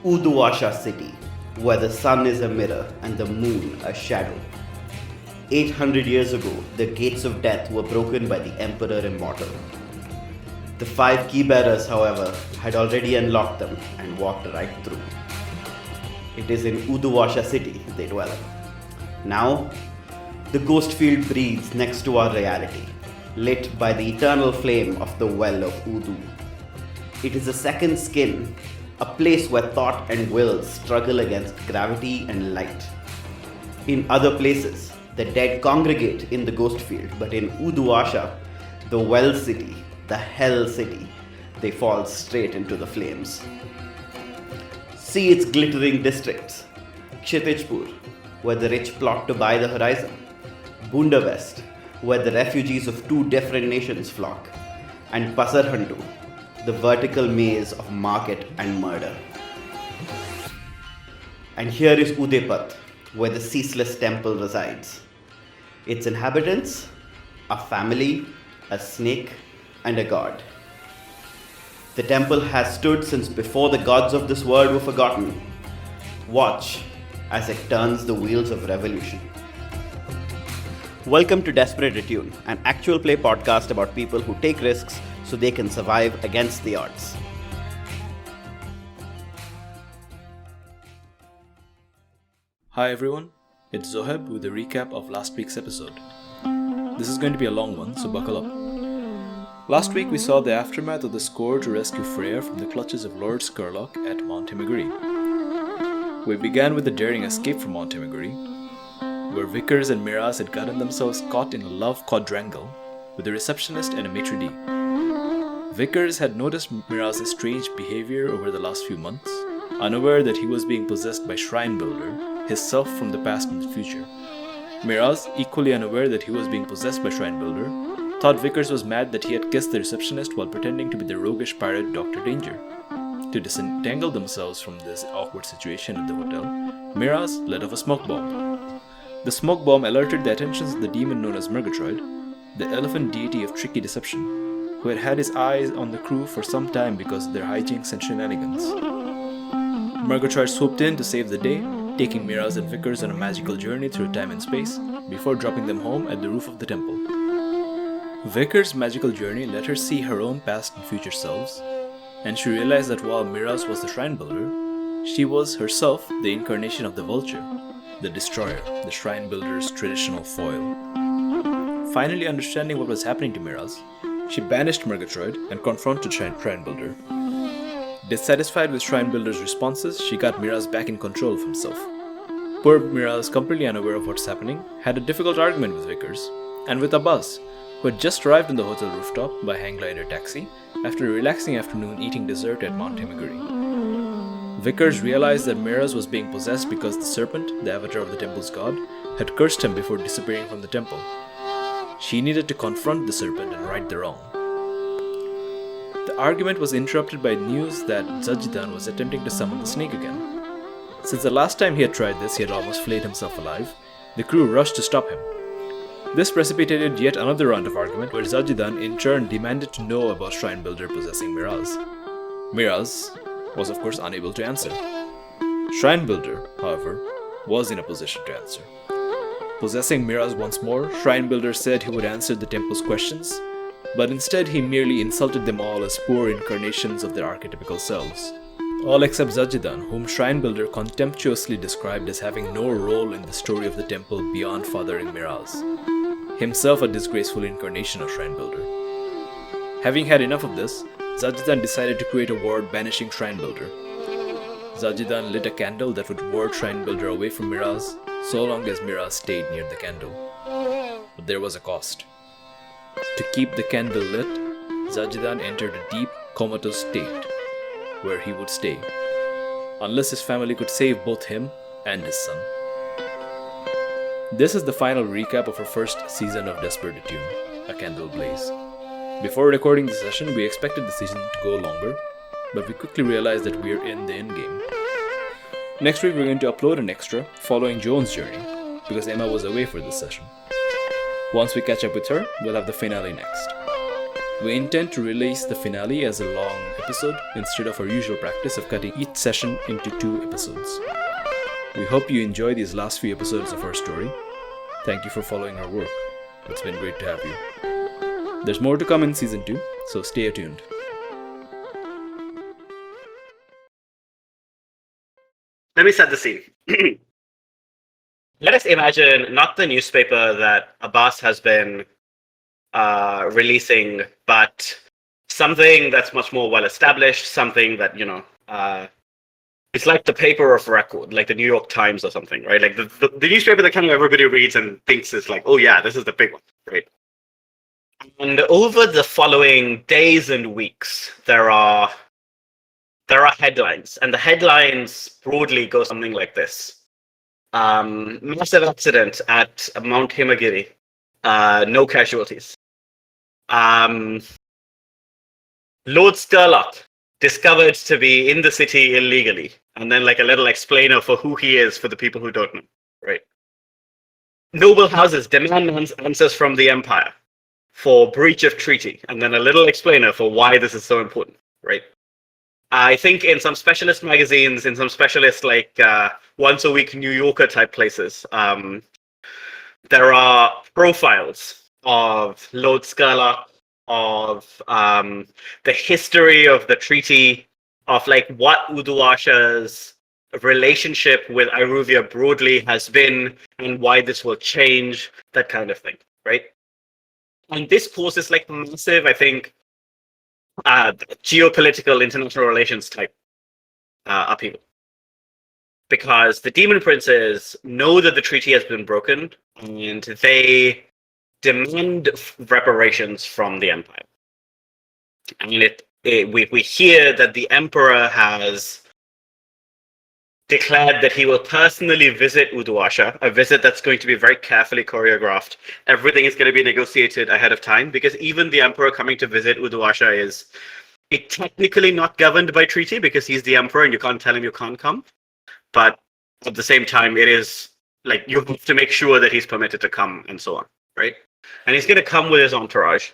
Uduasha city, where the sun is a mirror and the moon a shadow. 800 years ago, the gates of death were broken by the Emperor Immortal. The 5 key-bearers, however, had already unlocked them and walked right through. It is in Uduasha city they dwell. Now, the ghost field breathes next to our reality, lit by the eternal flame of the well of Udu. It is a second skin, a place where thought and will struggle against gravity and light. In other places, the dead congregate in the ghost field, but in Uduasha, the well city, the hell city, they fall straight into the flames. See its glittering districts: Kshitijpur, where the rich plot to buy the horizon; Bunda West, where the refugees of 2 different nations flock; and Pasarhandu, the vertical maze of market and murder. And here is Udepat, where the ceaseless temple resides. Its inhabitants, a family, a snake, and a god. The temple has stood since before the gods of this world were forgotten. Watch as it turns the wheels of revolution. Welcome to Desperate Attune, an actual play podcast about people who take risks so they can survive against the odds. Hi everyone, it's Zoheb with a recap of last week's episode. This is going to be a long one, so buckle up. Last week we saw the aftermath of the score to rescue Freya from the clutches of Lord Skurlock at Mount Himagiri. We began with the daring escape from Mount Himagiri, where Vickers and Miraz had gotten themselves caught in a love quadrangle with a receptionist and a maitre d'. Vickers had noticed Miraz's strange behavior over the last few months, unaware that he was being possessed by Shrine Builder, his self from the past and the future. Miraz, equally unaware that he was being possessed by Shrine Builder, thought Vickers was mad that he had kissed the receptionist while pretending to be the roguish pirate Dr. Danger. To disentangle themselves from this awkward situation at the hotel, Miraz let off a smoke bomb. The smoke bomb alerted the attentions of the demon known as Murgatroyd, the elephant deity of tricky deception, who had had his eyes on the crew for some time because of their hijinks and shenanigans. Murgatroyd swooped in to save the day, taking Miraz and Vickers on a magical journey through time and space, before dropping them home at the roof of the temple. Vickers' magical journey let her see her own past and future selves, and she realized that while Miraz was the Shrine Builder, she was herself the incarnation of the Vulture, the Destroyer, the Shrine Builder's traditional foil. Finally understanding what was happening to Miraz, she banished Murgatroyd and confronted Shrine Builder. Dissatisfied with Shrine Builder's responses, she got Miraz back in control of himself. Poor Miraz, completely unaware of what's happening, had a difficult argument with Vickers, and with Abbas, who had just arrived on the hotel rooftop by hang glider taxi after a relaxing afternoon eating dessert at Mount Himagiri. Vickers realized that Miraz was being possessed because the serpent, the avatar of the temple's god, had cursed him before disappearing from the temple. She needed to confront the serpent and right the wrong. The argument was interrupted by news that Zajjidan was attempting to summon the snake again. Since the last time he had tried this, he had almost flayed himself alive. The crew rushed to stop him. This precipitated yet another round of argument where Zajjidan in turn demanded to know about Shrine Builder possessing Miraz. Miraz was of course unable to answer. Shrine Builder, however, was in a position to answer. Possessing Miraz once more, Shrine Builder said he would answer the temple's questions, but instead he merely insulted them all as poor incarnations of their archetypical selves. All except Zajjidan, whom Shrine Builder contemptuously described as having no role in the story of the temple beyond fathering Miraz. Himself a disgraceful incarnation of Shrine Builder. Having had enough of this, Zajjidan decided to create a ward banishing Shrine Builder. Zajjidan lit a candle that would ward Shrine Builder away from Miraz, so long as Miraz stayed near the candle. But there was a cost. To keep the candle lit, Zajjidan entered a deep, comatose state, where he would stay, unless his family could save both him and his son. This is the final recap of our first season of Desperate Attune, A Candle Blaze. Before recording the session, we expected the season to go longer, but we quickly realized that we're in the endgame. Next week we're going to upload an extra following Joan's journey, because Emma was away for this session. Once we catch up with her, we'll have the finale next. We intend to release the finale as a long episode instead of our usual practice of cutting each session into 2 episodes. We hope you enjoy these last few episodes of our story. Thank you for following our work. It's been great to have you. There's more to come in season 2, so stay attuned. Let me set the scene. Let us imagine not the newspaper that Abbas has been releasing, but something that's much more well established, something that, it's like the paper of record, like the New York Times or something, right? Like the newspaper that kind of everybody reads and thinks is like, oh yeah, this is the big one, right? And over the following days and weeks, there are headlines, and the headlines broadly go something like this. Massive accident at Mount Himagiri. No casualties. Lord Sturlock discovered to be in the city illegally. And then like a little explainer for who he is for the people who don't know. Right. Noble houses demand answers from the Empire for breach of treaty. And then a little explainer for why this is so important. Right. I think in some specialist magazines, in some specialist like once a week New Yorker type places, there are profiles of Lord Skurlock, of the history of the treaty, of like what Uduasha's relationship with Iruvia broadly has been and why this will change, that kind of thing, right? And this causes like massive, I think, geopolitical international relations type upheaval. Because the demon princes know that the treaty has been broken and they demand reparations from the Empire. I mean, we hear that the Emperor has declared that he will personally visit Uduasha, a visit that's going to be very carefully choreographed. Everything is going to be negotiated ahead of time, because even the Emperor coming to visit Uduasha is technically not governed by treaty, because he's the Emperor and you can't tell him you can't come. But at the same time, it is like you have to make sure that he's permitted to come and so on, right? And he's going to come with his entourage.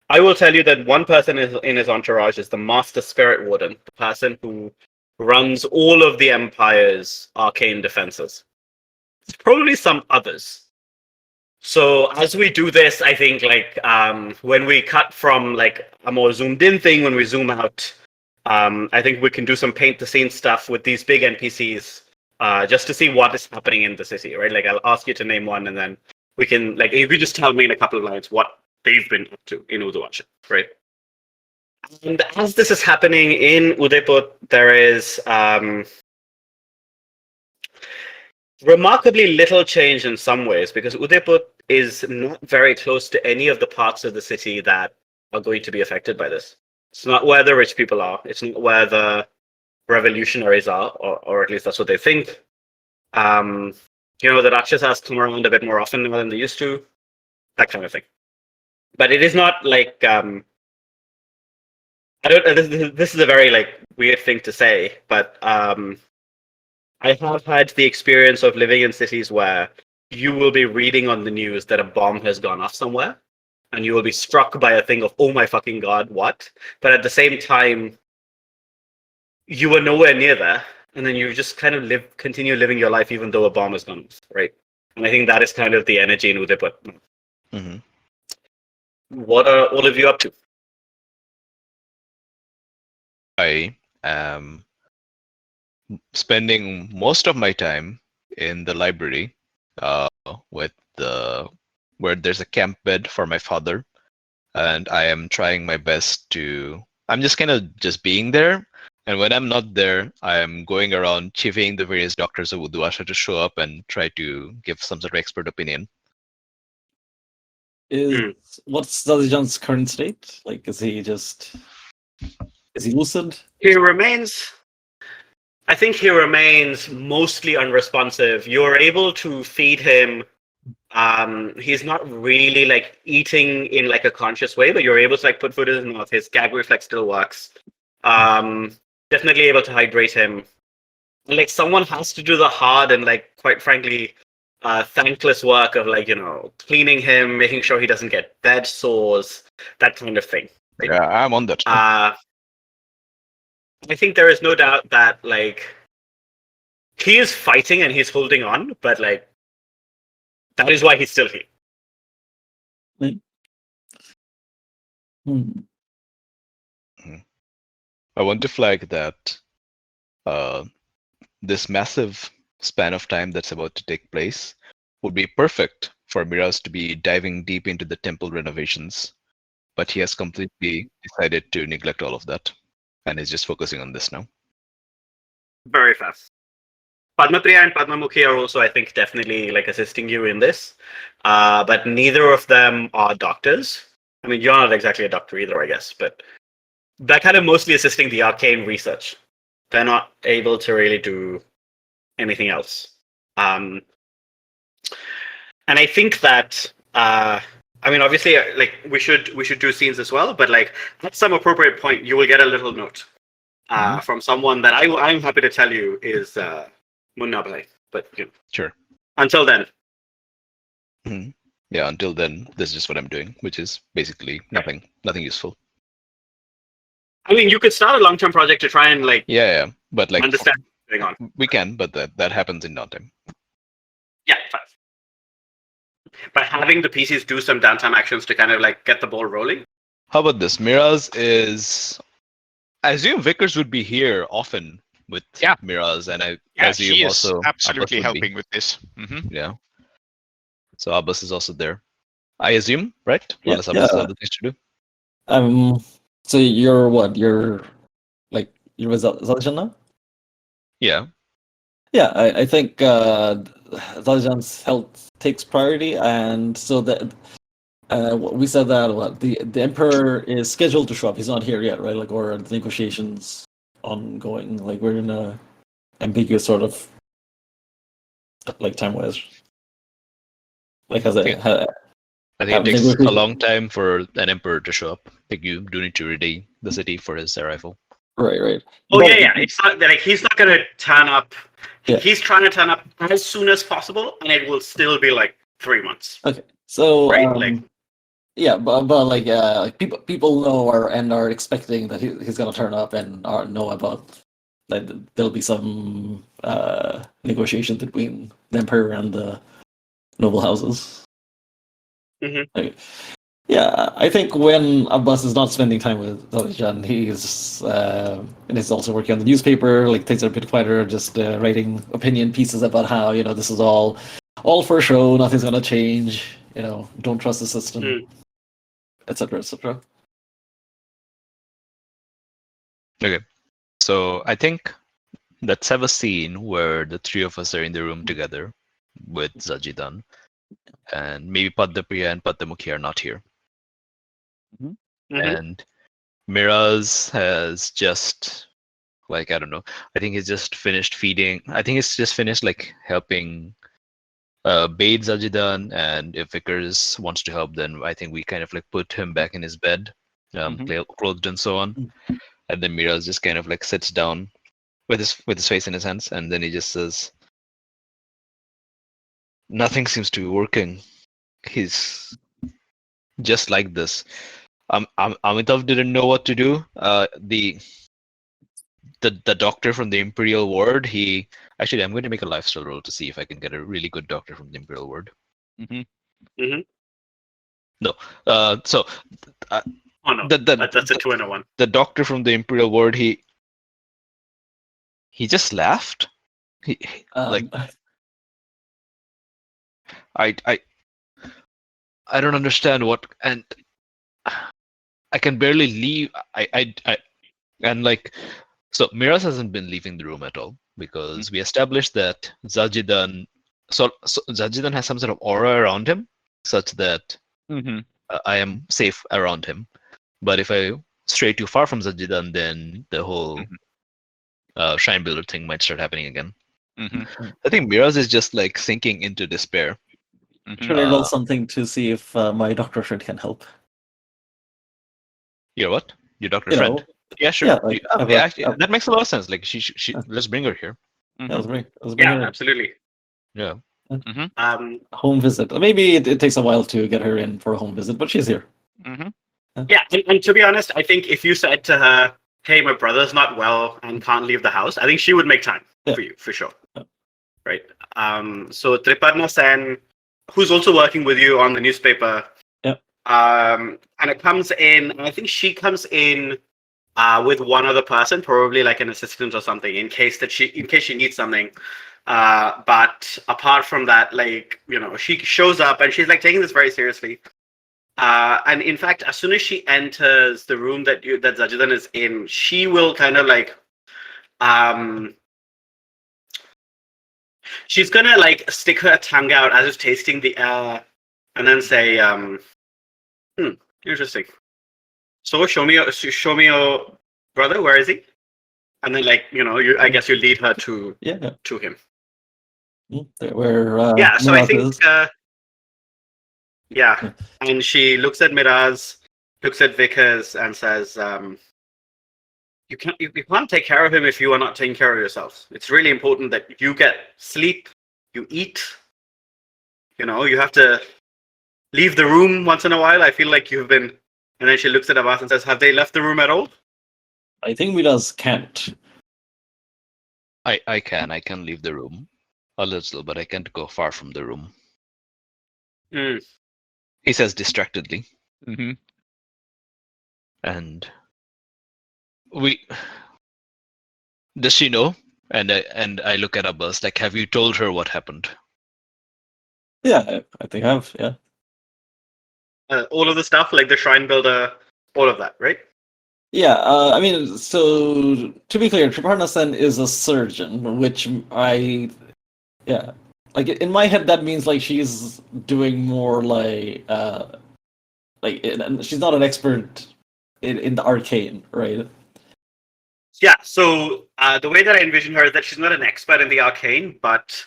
I will tell you that one person in his entourage is the Master Spirit Warden, the person who runs all of the Empire's arcane defenses. There's probably some others. So as we do this, I think like when we cut from like a more zoomed in thing, when we zoom out, I think we can do some paint the scene stuff with these big NPCs just to see what is happening in the city, right? Like I'll ask you to name one and then we can, like, if you just tell me in a couple of lines what they've been up to in Uduasha, right? And as this is happening in Udaipur, there is remarkably little change in some ways, because Udaipur is not very close to any of the parts of the city that are going to be affected by this. It's not where the rich people are. It's not where the revolutionaries are, or at least that's what they think. The Rakshasas come around a bit more often than they used to, that kind of thing. But it is not like this is a very like weird thing to say, but I have had the experience of living in cities where you will be reading on the news that a bomb has gone off somewhere, and you will be struck by a thing of, oh my fucking god, what? But at the same time, you were nowhere near there, and then you just kind of continue living your life even though a bomb has gone off, right? And I think that is kind of the energy in Udaipur. Mm-hmm. What are all of you up to? I am spending most of my time in the library where there's a camp bed for my father, and I am trying my best to. I'm just kind of just being there, and when I'm not there, I am going around chivying the various doctors of Uduasha to show up and try to give some sort of expert opinion. What's Zajjidan's current state? Like, is he lucid? I think he remains mostly unresponsive. You're able to feed him. He's not really like eating in like a conscious way, but you're able to like put food in his mouth. His gag reflex still works. Definitely able to hydrate him. Like someone has to do the hard and like quite frankly thankless work of cleaning him, making sure he doesn't get bed sores, that kind of thing. Right? Yeah, I'm on that. I think there is no doubt that he is fighting and he's holding on, but that is why he's still here. Hmm. I want to flag that this massive span of time that's about to take place would be perfect for Miraz to be diving deep into the temple renovations, but he has completely decided to neglect all of that and is just focusing on this now. Very fast. Padmapriya and Padmamukhi are also, I think, definitely assisting you in this, but neither of them are doctors. I mean, you're not exactly a doctor either, I guess, but they're kind of mostly assisting the arcane research. They're not able to really do anything else. And I think that obviously, we should do scenes as well, but at some appropriate point, you will get a little note from someone that I'm happy to tell you is Munna Bhai. But Sure. Until then. Mm-hmm. Yeah, until then, this is just what I'm doing, which is basically nothing useful. I mean, you could start a long-term project to try and but understand what's going on. We can, but that happens in downtime. Yeah, fine. But having the PCs do some downtime actions to kind of get the ball rolling. How about this? Miraz is. I assume Vickers would be here often with Miraz, and I assume she is also absolutely Abbas would helping be. with this. Mm-hmm. Yeah. So Abbas is also there. I assume, right? Yeah, Unless Abbas has other things to do. So you're what? You're with Zajjidan now? Yeah. Yeah, I think Zajjidan's health takes priority, and so that we said that the Emperor is scheduled to show up. He's not here yet, right? Or the negotiations ongoing. We're in a ambiguous sort of time wise. I think it takes a long time for an Emperor to show up. I think you do need to ready the city for his arrival. Right. Oh, yeah. It's not he's not going to turn up. Yeah. He's trying to turn up as soon as possible, and it will still be 3 months. Okay, so right, but people know are expecting that he's going to turn up and know about there'll be some negotiations between the Emperor and the noble houses. Mm-hmm. Yeah, I think when Abbas is not spending time with Zajjidan, he's also working on the newspaper. Things are a bit quieter, just writing opinion pieces about how this is all for show. Nothing's gonna change. Don't trust the system, etc., etc. Okay, so I think let's have a scene where the three of us are in the room together with Zajjidan, and maybe Padmapriya and Padmamukhi are not here. Mm-hmm. And Miraz has just I don't know. I think he's just finished feeding. I think he's just finished helping bathe Zajjidan, and if Vickers wants to help, then I think we kind of put him back in his bed, clothed and so on. And then Miraz just kind of sits down with his face in his hands, and then he just says, "Nothing seems to be working. He's just like this." Amitav didn't know what to do. The doctor from the Imperial Ward, I'm going to make a lifestyle roll to see if I can get a really good doctor from the Imperial Ward. No. So. Oh no. That's a 2 and a 1. The doctor from the Imperial Ward, he just laughed. I don't understand what, and I can barely leave. So Miraz hasn't been leaving the room at all because we established that Zajjidan. So Zajjidan has some sort of aura around him, such that I am safe around him. But if I stray too far from Zajjidan, then the whole shrine builder thing might start happening again. I think Miraz is just sinking into despair. Should I roll something to see if my doctor friend can help? Your what? Your doctor friend? Yeah, sure. Yeah, that makes a lot of sense. She let's bring her here. That was great. Yeah, absolutely. Yeah. Home visit. Maybe it takes a while to get her in for a home visit, but she's here. Yeah, and to be honest, I think if you said to her, "Hey, my brother's not well and can't leave the house," I think she would make time for you for sure. Right. So Tripadna Sen, who's also working with you on the newspaper. And it comes in. I think she comes in with one other person, probably like an assistant or something, in case she needs something. But apart from that, like, she shows up and she's like taking this very seriously. And in fact, as soon as she enters the room that Zajjidan is in, she will kind of like she's gonna like stick her tongue out as if tasting the air, and then say, interesting. So show me your brother. Where is he? And then, like, I guess you lead her to him. Where So I think is. and she looks at Miraz, looks at Vickers, and says, you can't take care of him if you are not taking care of yourself. It's really important that you get sleep, you eat. You have to leave the room once in a while. I feel like you've been. And then she looks at Abbas and says, "Have they left the room at all?" I think Miraz can't. I can leave the room a little, but I can't go far from the room. He says distractedly. And does she know? And I look at Abbas like, have you told her what happened? Yeah, I think I have. Yeah. All of the stuff, like the shrine builder, all of that, right? Yeah, I mean, so to be clear, Triparna Sen is a surgeon, which like in my head that means like she's doing more like she's not an expert in the arcane, right? Yeah. So the way that I envision her is that she's not an expert in the arcane, but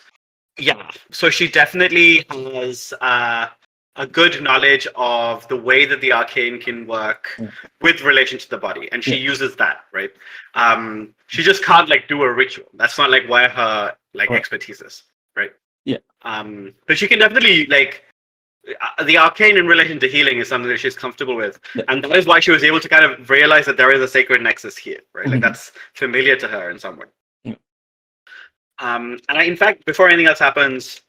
so she definitely has a good knowledge of the way that the arcane can work with relation to the body, and she uses that, right? She just can't like do a ritual. That's not like where her expertise is, right? Yeah. But she can definitely like the arcane in relation to healing is something that she's comfortable with, and that is why she was able to kind of realize that there is a sacred nexus here, right? Like that's familiar to her in some way. And in fact, before anything else happens,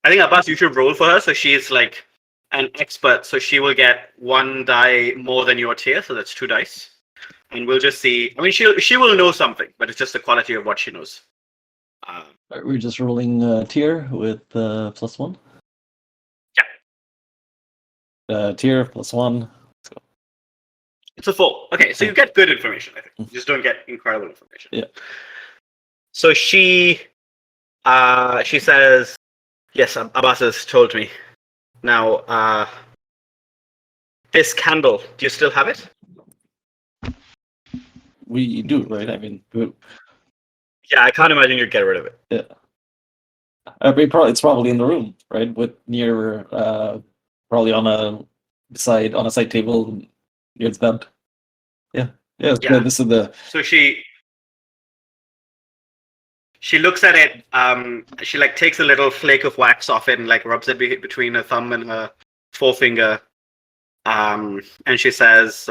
I think Abbas, you should roll for her. So she's like an expert, so she will get 1 die more than your tier, so that's 2 dice. And we'll just see. I mean, she will know something, but it's just the quality of what she knows. We're just rolling tier with +1. Yeah. Tier +1. Let's go. It's a 4. Okay, so you get good information, I think. You just don't get incredible information. Yeah. So she says, "Yes, Abbas has told me. Now, this candle, do you still have it?" We do, right? I mean, Yeah, I can't imagine you'd get rid of it. yeah. It's probably in the room, right? Near probably on a side table near the bed. Yeah. This is the. So she looks at it. She like takes a little flake of wax off it and like rubs it between her thumb and her forefinger. And she says,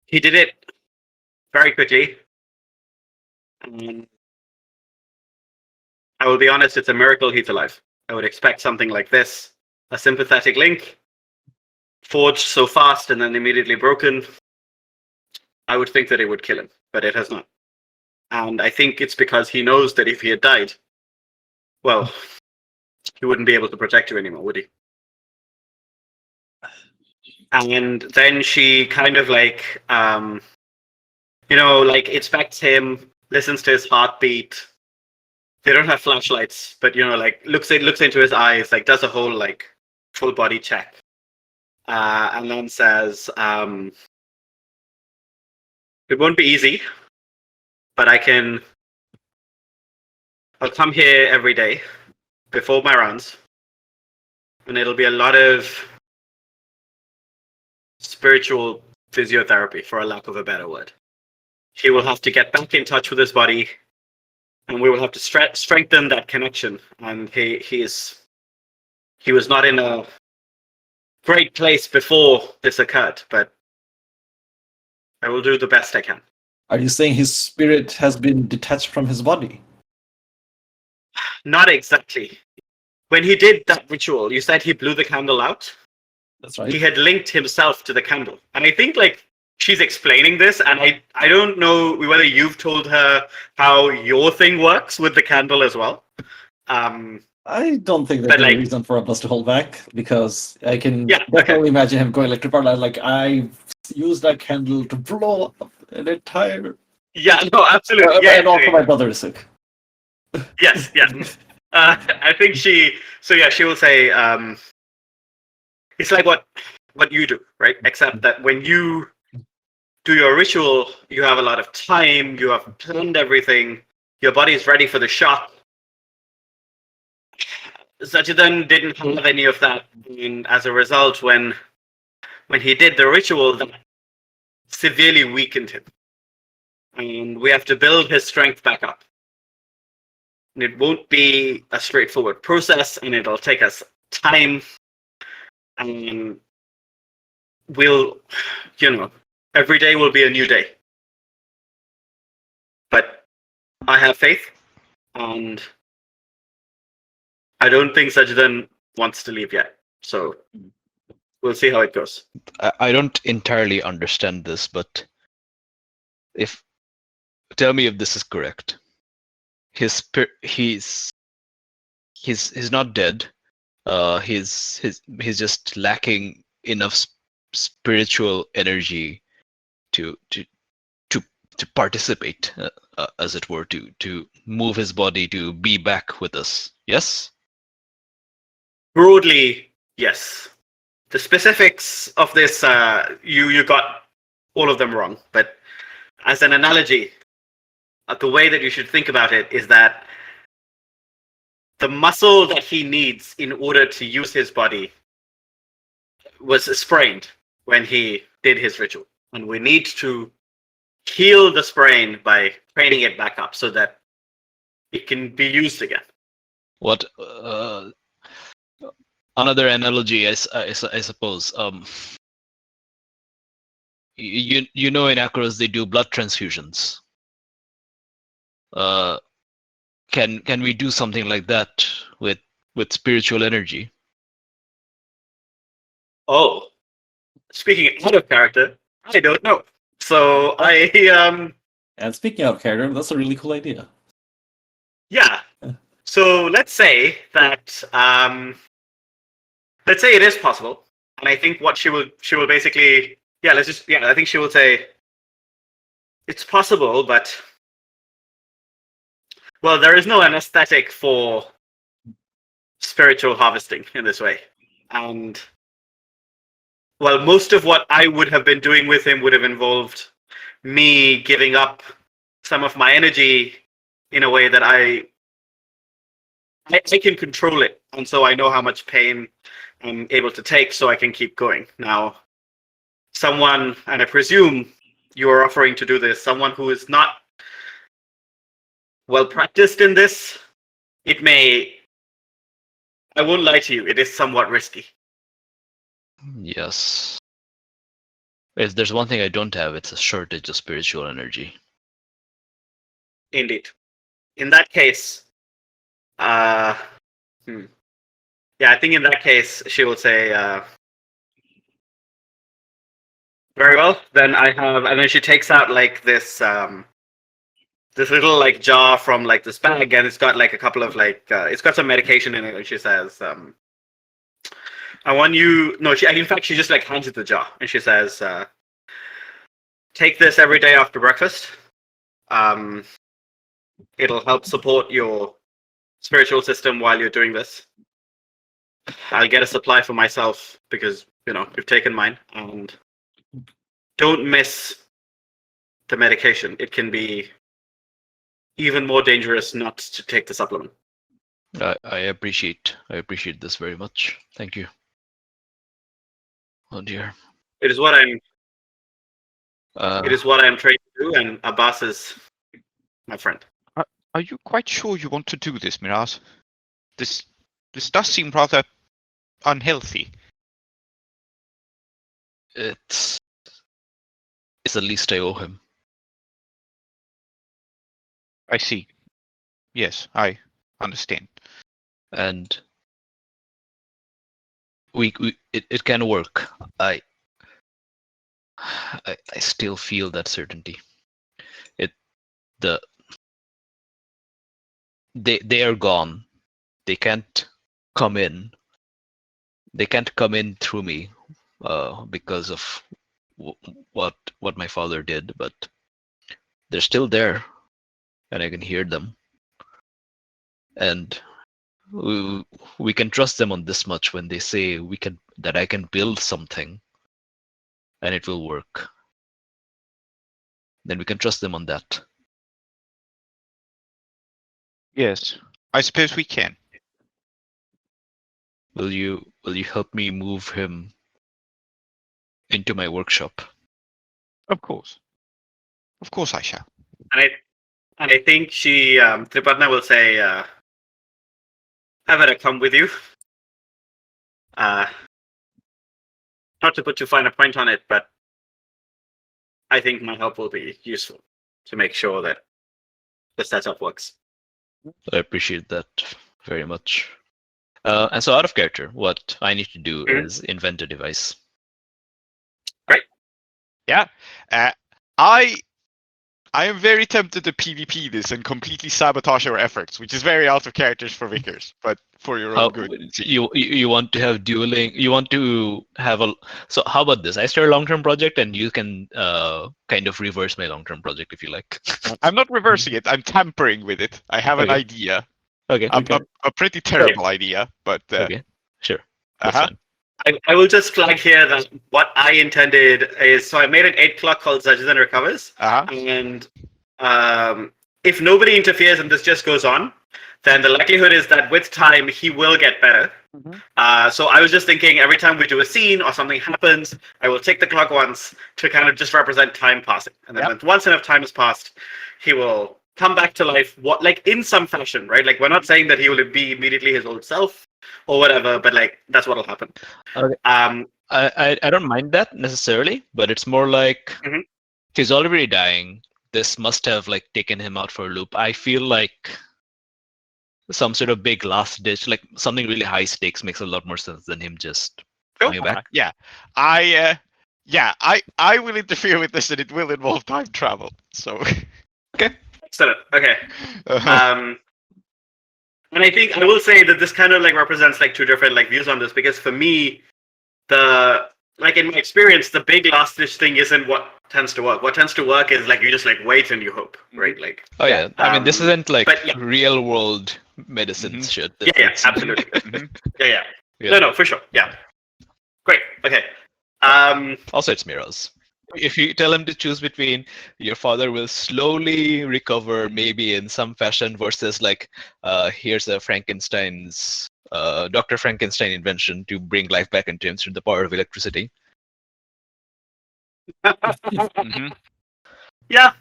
"He did it very quickly. I will be honest, it's a miracle he's alive. I would expect something like this, a sympathetic link, forged so fast and then immediately broken. I would think that it would kill him, but it has not. And I think it's because he knows that if he had died, well, he wouldn't be able to protect you anymore, would he?" And then she kind of like, like inspects him, listens to his heartbeat. They don't have flashlights, but like looks into his eyes, like does a whole like full body check, and then says, "It won't be easy, but I'll come here every day before my rounds, and it'll be a lot of spiritual physiotherapy, for a lack of a better word. He will have to get back in touch with his body, and we will have to strengthen that connection. And he was not in a great place before this occurred, but I will do the best I can. Are you saying his spirit has been detached from his body? Not exactly. When he did that ritual, you said he blew the candle out. That's right. He had linked himself to the candle, and I think like she's explaining this, and I don't know whether you've told her how your thing works with the candle as well. I don't think there's But, any like- reason for us to hold back, because I can Yeah, definitely imagine him going like, Tripartite, like, I used that candle to blow up an entire... Yeah, no, absolutely. Yeah, and also okay. my brother is sick. Yes, yeah. I think she will say, it's like what you do, right? Except that when you do your ritual, you have a lot of time, you have planned everything, your body is ready for the shot. Zajjidan didn't have any of that, and as a result, when he did the ritual, that severely weakened him. And we have to build his strength back up. And it won't be a straightforward process, and it'll take us time. And we'll, every day will be a new day. But I have faith, and I don't think Zajjidan wants to leave yet. So we'll see how it goes. I don't entirely understand this, but tell me if this is correct. He's not dead. He's just lacking enough spiritual energy to participate, as it were, to move his body to be back with us. Yes. Broadly, yes. The specifics of this, you got all of them wrong. But as an analogy, the way that you should think about it is that the muscle that he needs in order to use his body was sprained when he did his ritual. And we need to heal the sprain by training it back up so that it can be used again. What another analogy, I suppose. You know, in Akros they do blood transfusions. Can we do something like that with spiritual energy? Oh, speaking out of character, I don't know. So And speaking of character, that's a really cool idea. yeah. So let's say that it is possible, and I think what she will basically I think she will say it's possible, but well, there is no anesthetic for spiritual harvesting in this way, and well, most of what I would have been doing with him would have involved me giving up some of my energy in a way that I can control it, and so I know how much pain I'm able to take, so I can keep going. Now, someone, and I presume you are offering to do this, someone who is not well practiced in this, I won't lie to you, it is somewhat risky. Yes. If there's one thing I don't have, it's a shortage of spiritual energy. Indeed. In that case, yeah, I think in that case she will say, very well, then I have, and then she takes out like this little like jar from like this bag, and it's got like a couple of like it's got some medication in it, and she says, I want you, no, in fact she just like hands it the jar, and she says, take this every day after breakfast. It'll help support your spiritual system while you're doing this. I'll get a supply for myself because you've taken mine, and don't miss the medication. It can be even more dangerous not to take the supplement. I appreciate this very much. Thank you. Oh dear. It is what I'm Uh, trained to do, and Abbas is my friend. Are you quite sure you want to do this, Miraz? This does seem rather unhealthy. It's the least I owe him. I see. Yes, I understand. And it can work. I still feel that certainty. They are gone. They can't come in. They can't come in through me because of what my father did, but they're still there, and I can hear them. And we can trust them on this much when they say that I can build something and it will work. Then we can trust them on that. Yes, I suppose we can. Will you help me move him into my workshop? Of course I shall. And I think Tripadna will say, I better come with you. Not to put too fine a point on it, but I think my help will be useful to make sure that the setup works. I appreciate that very much. And so out of character, what I need to do is invent a device. Right. Yeah. I am very tempted to PvP this and completely sabotage our efforts, which is very out of characters for Vickers, but for your own good. You want to have dueling? You want to have a? So how about this? I start a long-term project, and you can kind of reverse my long-term project if you like. I'm not reversing it. I'm tampering with it. I have an Okay. idea. Okay. A pretty terrible idea, but Okay. Sure. That's uh-huh. fine. I will just flag here that what I intended is, so I made an 8 clock called Zajjidan Recovers, and if nobody interferes and this just goes on, then the likelihood is that with time he will get better. So I was just thinking every time we do a scene or something happens, I will take the clock once to kind of just represent time passing, and then once enough time has passed, he will come back to life, like in some fashion, right? Like, we're not saying that he will be immediately his old self or whatever, but like that's what'll happen. Okay. I don't mind that necessarily, but it's more like he's already dying. This must have like taken him out for a loop. I feel like some sort of big last ditch, like something really high stakes, makes a lot more sense than him just coming back. Yeah. I will interfere with this, and it will involve time travel. So okay. Excellent. Okay. And I think I will say that this kind of like represents like two different like views on this, because for me, like in my experience, the big last ditch thing isn't what tends to work. What tends to work is like you just like wait and you hope, right? Like I mean, this isn't like real world medicine shit. Yeah, absolutely. Yeah. No, for sure. Yeah. Great. Okay. Also, it's Miraz. If you tell him to choose between your father will slowly recover, maybe in some fashion, versus like here's a Dr. Frankenstein invention to bring life back into him through the power of electricity. Yeah.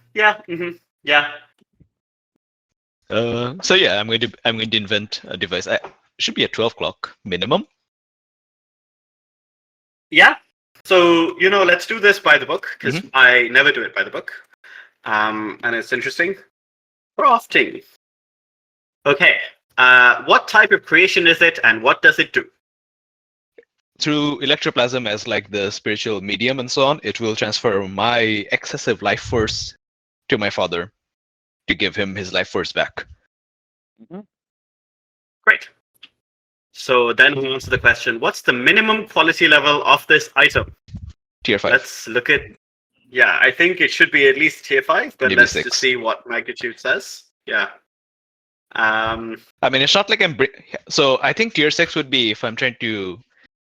So yeah, I'm going to invent a device. It should be a 12 clock minimum. Yeah. So, let's do this by the book, because I never do it by the book. And it's interesting. Crafting. Okay. What type of creation is it, and what does it do? Through electroplasm as like the spiritual medium and so on, it will transfer my excessive life force to my father to give him his life force back. Great. So then we'll answer the question, what's the minimum quality level of this item? Tier 5. Let's look at... Yeah, I think it should be at least tier 5, but maybe let's 6. just see what magnitude says. Yeah. I mean, it's not like so I think tier 6 would be if I'm trying to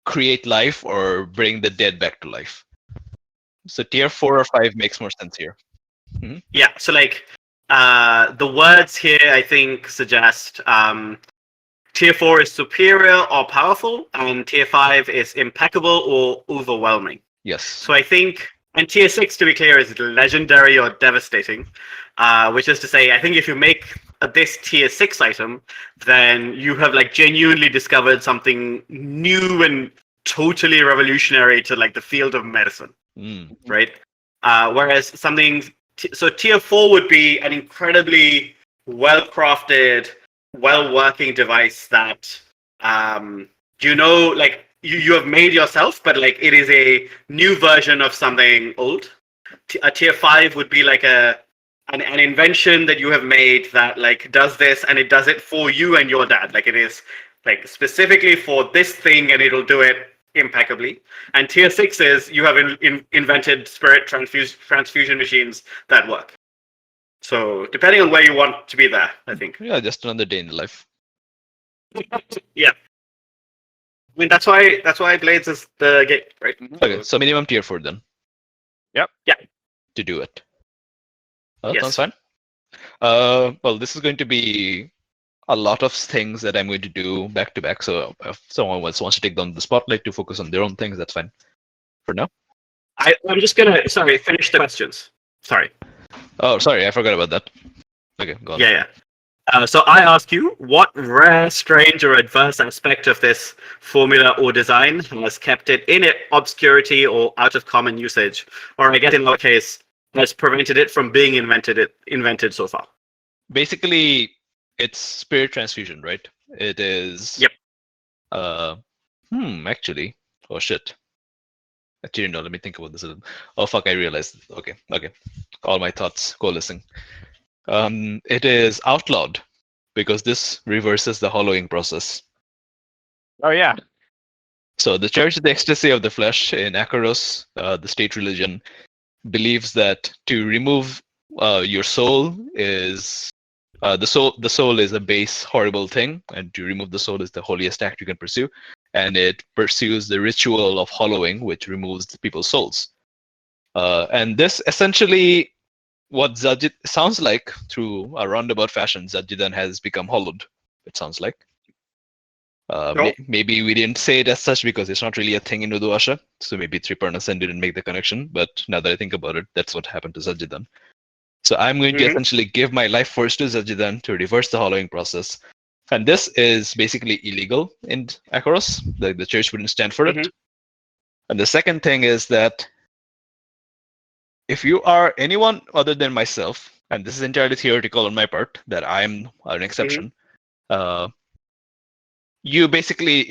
create life or bring the dead back to life. So tier 4 or 5 makes more sense here. Yeah, so like the words here I think suggest tier 4 is superior or powerful, and tier 5 is impeccable or overwhelming. Yes. So I think, and tier 6, to be clear, is legendary or devastating, which is to say, I think if you make this tier 6 item, then you have like genuinely discovered something new and totally revolutionary to like the field of medicine, right? Whereas so tier 4 would be an incredibly well-crafted, well-working device that like you have made yourself, but like it is a new version of something old. A tier 5 would be like an invention that you have made that like does this, and it does it for you and your dad. Like it is like specifically for this thing, and it'll do it impeccably. And tier 6 is you have invented spirit transfusion machines that work. So depending on where you want to be there, I think. Yeah, just another day in the life. Yeah. I mean, that's why Blades is the gate, right? Okay, so minimum tier 4 then. Yep. Yeah. To do it. Oh, Yes. sounds fine. Well, this is going to be a lot of things that I'm going to do back to back. So if someone wants to take down the spotlight to focus on their own things, that's fine. For now. I'm just gonna finish the questions. Sorry. Oh, sorry, I forgot about that. Okay, go on. Yeah. So I ask you, what rare, strange, or adverse aspect of this formula or design has kept it in obscurity or out of common usage, or I guess in our case, has prevented it from being invented so far? Basically, it's spirit transfusion, right? It is. Yep. Actually, oh shit. Actually, no. Let me think about this. Oh fuck! I realized. Okay. All my thoughts coalescing. It is outlawed because this reverses the hollowing process. Oh yeah. So the Church of the Ecstasy of the Flesh in Akaros, the state religion, believes that to remove your soul is the soul is a base horrible thing, and to remove the soul is the holiest act you can pursue, and it pursues the ritual of hollowing, which removes people's souls. And this essentially, what Zajjidan sounds like, through a roundabout fashion, Zajjidan has become hollowed. It sounds like. Maybe we didn't say it as such because it's not really a thing in Uduasha, so maybe Triparnasen didn't make the connection, but now that I think about it, that's what happened to Zajjidan. So I'm going to essentially give my life force to Zajjidan to reverse the hollowing process. And this is basically illegal in Akaros. The church wouldn't stand for it. And the second thing is that if you are anyone other than myself, and this is entirely theoretical on my part, that I'm an exception, you basically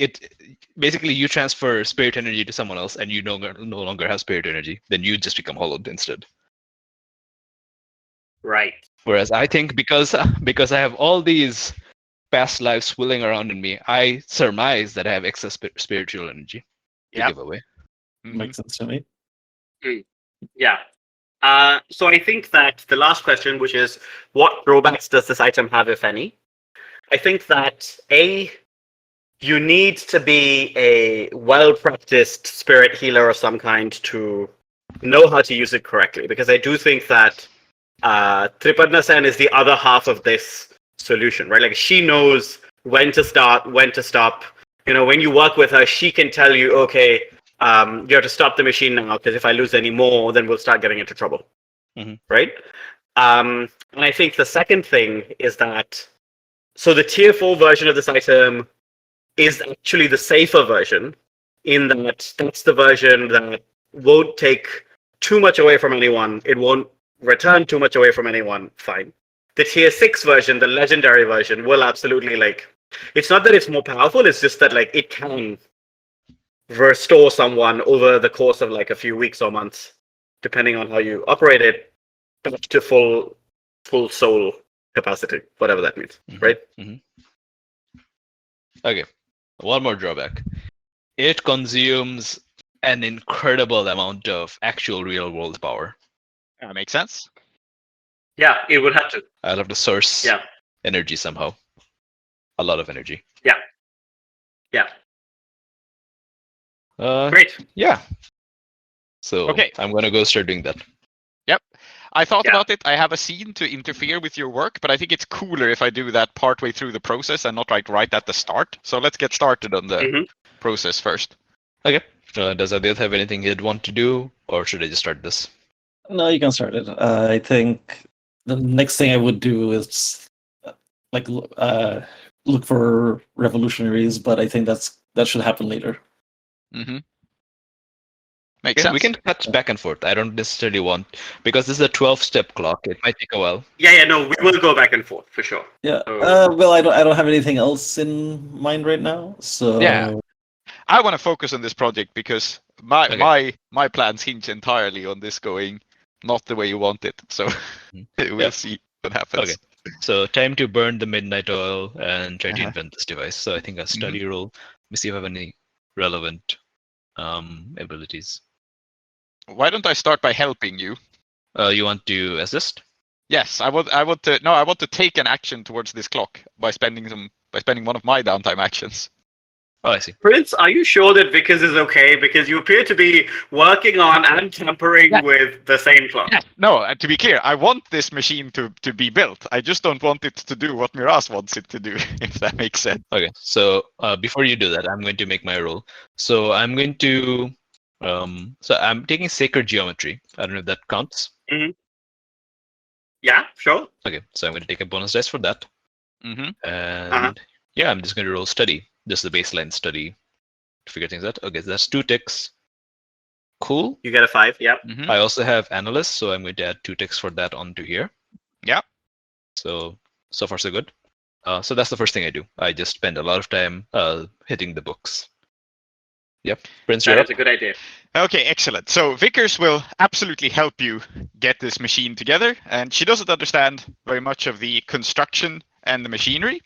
you transfer spirit energy to someone else, and you no longer have spirit energy. Then you just become hollowed instead. Right. Whereas I think because I have all these past lives swirling around in me, I surmise that I have excess spiritual energy to give away. Makes sense to me. Yeah. So I think that the last question, which is, what drawbacks does this item have, if any? I think that you need to be a well-practiced spirit healer of some kind to know how to use it correctly, because I do think that Tripadna-sen is the other half of this solution, right? Like, she knows when to start, when to stop. You know, when you work with her, she can tell you, okay, you have to stop the machine now, because if I lose any more, then we'll start getting into trouble, right? And I think the second thing is that, so the tier 4 version of this item is actually the safer version, in that that's the version that won't take too much away from anyone. It won't return too much away from anyone. Fine. The tier 6 version, the legendary version, will absolutely, like, it's not that it's more powerful, it's just that, like, it can restore someone over the course of like a few weeks or months, depending on how you operate it, back to full soul capacity, whatever that means, right? Okay, one more drawback. It consumes an incredible amount of actual real world power. That makes sense. Yeah, it would have to. I'll have to source energy somehow. A lot of energy. Yeah. Great. Yeah. So I'm gonna go start doing that. Yep. I thought about it. I have a scene to interfere with your work, but I think it's cooler if I do that partway through the process and not like right at the start. So let's get started on the process first. Okay. Does Aadiyat have anything he'd want to do, or should I just start this? No, you can start it. I think the next thing I would do is look for revolutionaries, but I think that should happen later. Mm-hmm. Makes Okay, sense. we can cut back and forth. I don't necessarily want, because this is a 12-step clock. It might take a while. Yeah, no, we will go back and forth for sure. Yeah. So- Well, I don't have anything else in mind right now. So Yeah. I want to focus on this project because my Okay. my plans hinge entirely on this going not the way you want it. So we'll Yeah. see what happens. Okay. So time to burn the midnight oil and try to Uh-huh. invent this device. So I think a study roll. Let me see if I have any relevant abilities. Why don't I start by helping you? You want to assist? Yes, I want to take an action towards this clock by spending one of my downtime actions. Oh, I see. Prince, are you sure that Vickers is okay? Because you appear to be working on and tampering with the same clock. Yeah. No, to be clear, I want this machine to be built. I just don't want it to do what Miraz wants it to do, if that makes sense. Okay, so before you do that, I'm going to make my roll. So I'm going to, so I'm taking sacred geometry. I don't know if that counts. Mm-hmm. Yeah, sure. Okay, so I'm going to take a bonus dice for that. Mm-hmm. And yeah, I'm just going to roll study. Just the baseline study to figure things out. Okay, so that's 2 ticks. Cool. You get a 5, yeah. Mm-hmm. I also have analyst, so I'm going to add 2 ticks for that onto here. Yeah. So far so good. So that's the first thing I do. I just spend a lot of time hitting the books. Yep. Prince, you're That's up. a good idea. Okay, excellent. So Vickers will absolutely help you get this machine together, and she doesn't understand very much of the construction and the machinery,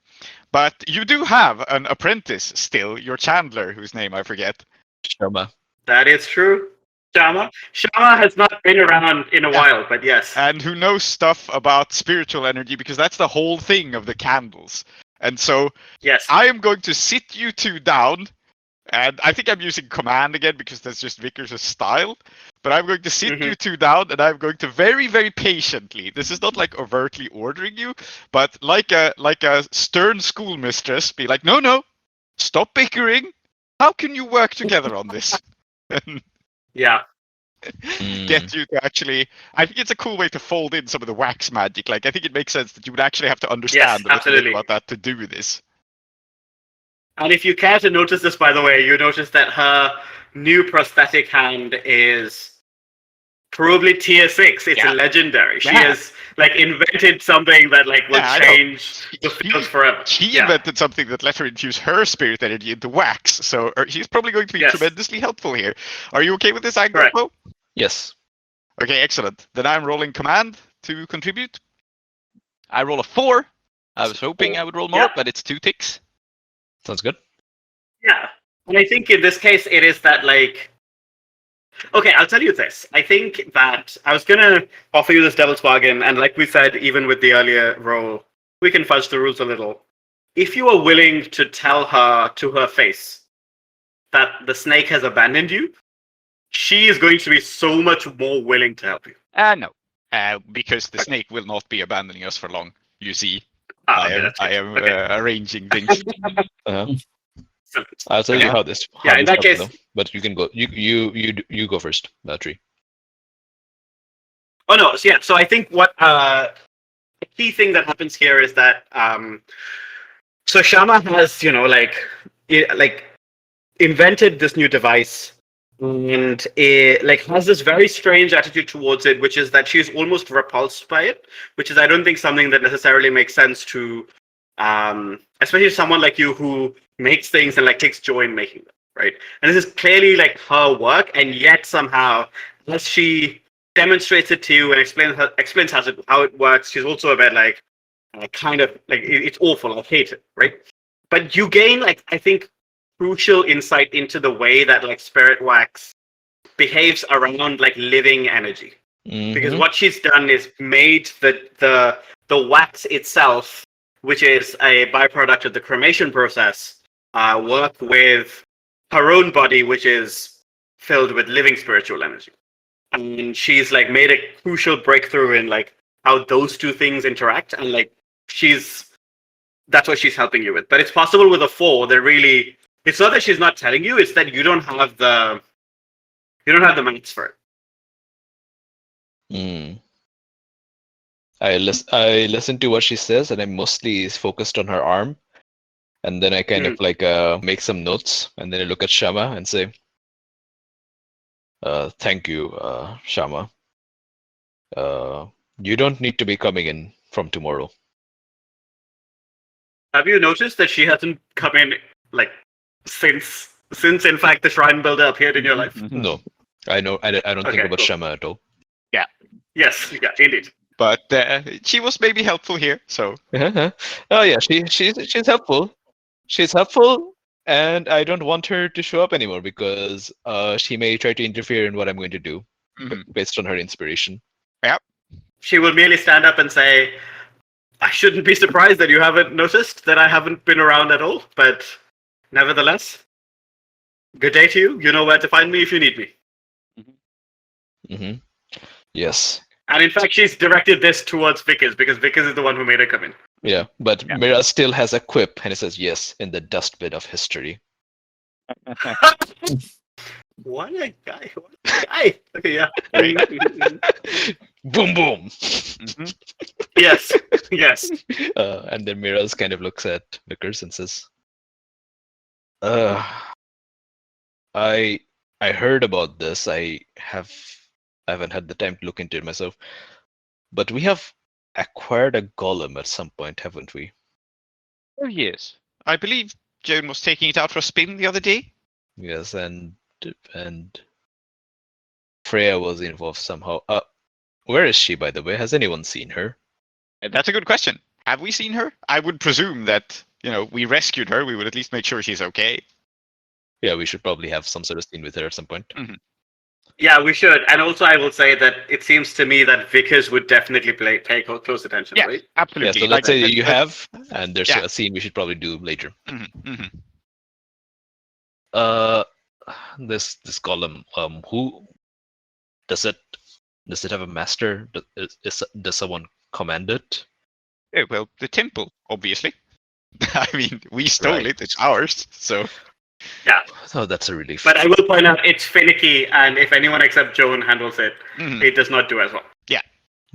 but you do have an apprentice still, your chandler, whose name I forget. Sharma. That is true. Shama has not been around in a while, but yes. And who knows stuff about spiritual energy, because that's the whole thing of the candles. And so Yes. I am going to sit you two down, and I think I'm using command again because that's just Vickers' style. But I'm going to sit you two down, and I'm going to very, very patiently. This is not like overtly ordering you, but like a stern schoolmistress, be like, no, stop bickering. How can you work together on this? Yeah. Get you to actually. I think it's a cool way to fold in some of the wax magic. Like, I think it makes sense that you would actually have to understand a little bit about that to do this. And if you care to notice this, by the way, you notice that her new prosthetic hand is probably tier 6. It's a legendary. She has invented something that will change the field forever. She invented something that let her infuse her spirit energy into wax. So she's probably going to be tremendously helpful here. Are you okay with this angle, Klow? Yes. Okay, excellent. Then I'm rolling command to contribute. I roll a 4. I was hoping I would roll more, but it's 2 ticks. Sounds good. Yeah. And I think in this case, it is that okay, I'll tell you this. I think that I was going to offer you this devil's bargain, and like we said, even with the earlier roll, we can fudge the rules a little. If you are willing to tell her to her face that the snake has abandoned you, she is going to be so much more willing to help you. No. Because the snake will not be abandoning us for long, you see. I am arranging things. I'll tell you how this. In that case, but you can go. You go first, Tree. Oh no! So I think what the key thing that happens here is that so Shama has invented this new device and has this very strange attitude towards it, which is that she's almost repulsed by it, which is I don't think something that necessarily makes sense to especially someone like you who makes things and takes joy in making them, right? And this is clearly her work, and yet somehow as she demonstrates it to you and explains how it works, she's also a bit it's awful, I hate it, right? But you gain I think crucial insight into the way that spirit wax behaves around living energy. Because what she's done is made the wax itself, which is a byproduct of the cremation process, work with her own body, which is filled with living spiritual energy. And she's made a crucial breakthrough in how those two things interact, and that's what she's helping you with. But it's possible with a 4 that really, it's not that she's not telling you, it's that you don't have the maths for it. I listen to what she says, and I'm mostly focused on her arm. And then I kind of like make some notes, and then I look at Shama and say, "Thank you, Shama. You don't need to be coming in from tomorrow." Have you noticed that she hasn't come in like since in fact the shrine builder appeared in your life? No, I know. I don't think Okay, about cool. Shama at all. Yes, yeah, indeed. But she was maybe helpful here, so Oh yeah, she's helpful. She's helpful, and I don't want her to show up anymore because she may try to interfere in what I'm going to do based on her inspiration. She will merely stand up and say, I shouldn't be surprised that you haven't noticed that I haven't been around at all, but nevertheless, good day to you. You know where to find me if you need me. Mm-hmm. Yes. And in fact, she's directed this towards Vickers because Vickers is the one who made her come in. Yeah, but Miraz still has a quip, and it says, "Yes, in the dustbin of history." What a guy! What a guy! Okay, yeah. Boom, boom. Yes, yes. And then Miraz kind of looks at Vickers and says, I heard about this. I haven't had the time to look into it myself. But we have acquired a golem at some point, haven't we?" oh yes, I believe Joan was taking it out for a spin the other day. Yes, and Freya was involved somehow. Where is she, by the way? Has anyone seen her? That's a good question. Have we seen her? I would presume that we rescued her. We would at least make sure she's okay. Yeah, we should probably have some sort of scene with her at some point. Yeah, we should. And also, I will say that it seems to me that Vickers would definitely pay close attention, Yeah, right? absolutely. Yeah, so let's say that you let's- have, and there's a scene we should probably do later. This golem, who does it have a master? Does someone command it? Yeah, well, the temple, obviously. I mean, we stole Right. it. It's ours. So Yeah. Oh, that's a relief. But I will point out it's finicky, and if anyone except Joan handles it, it does not do as well.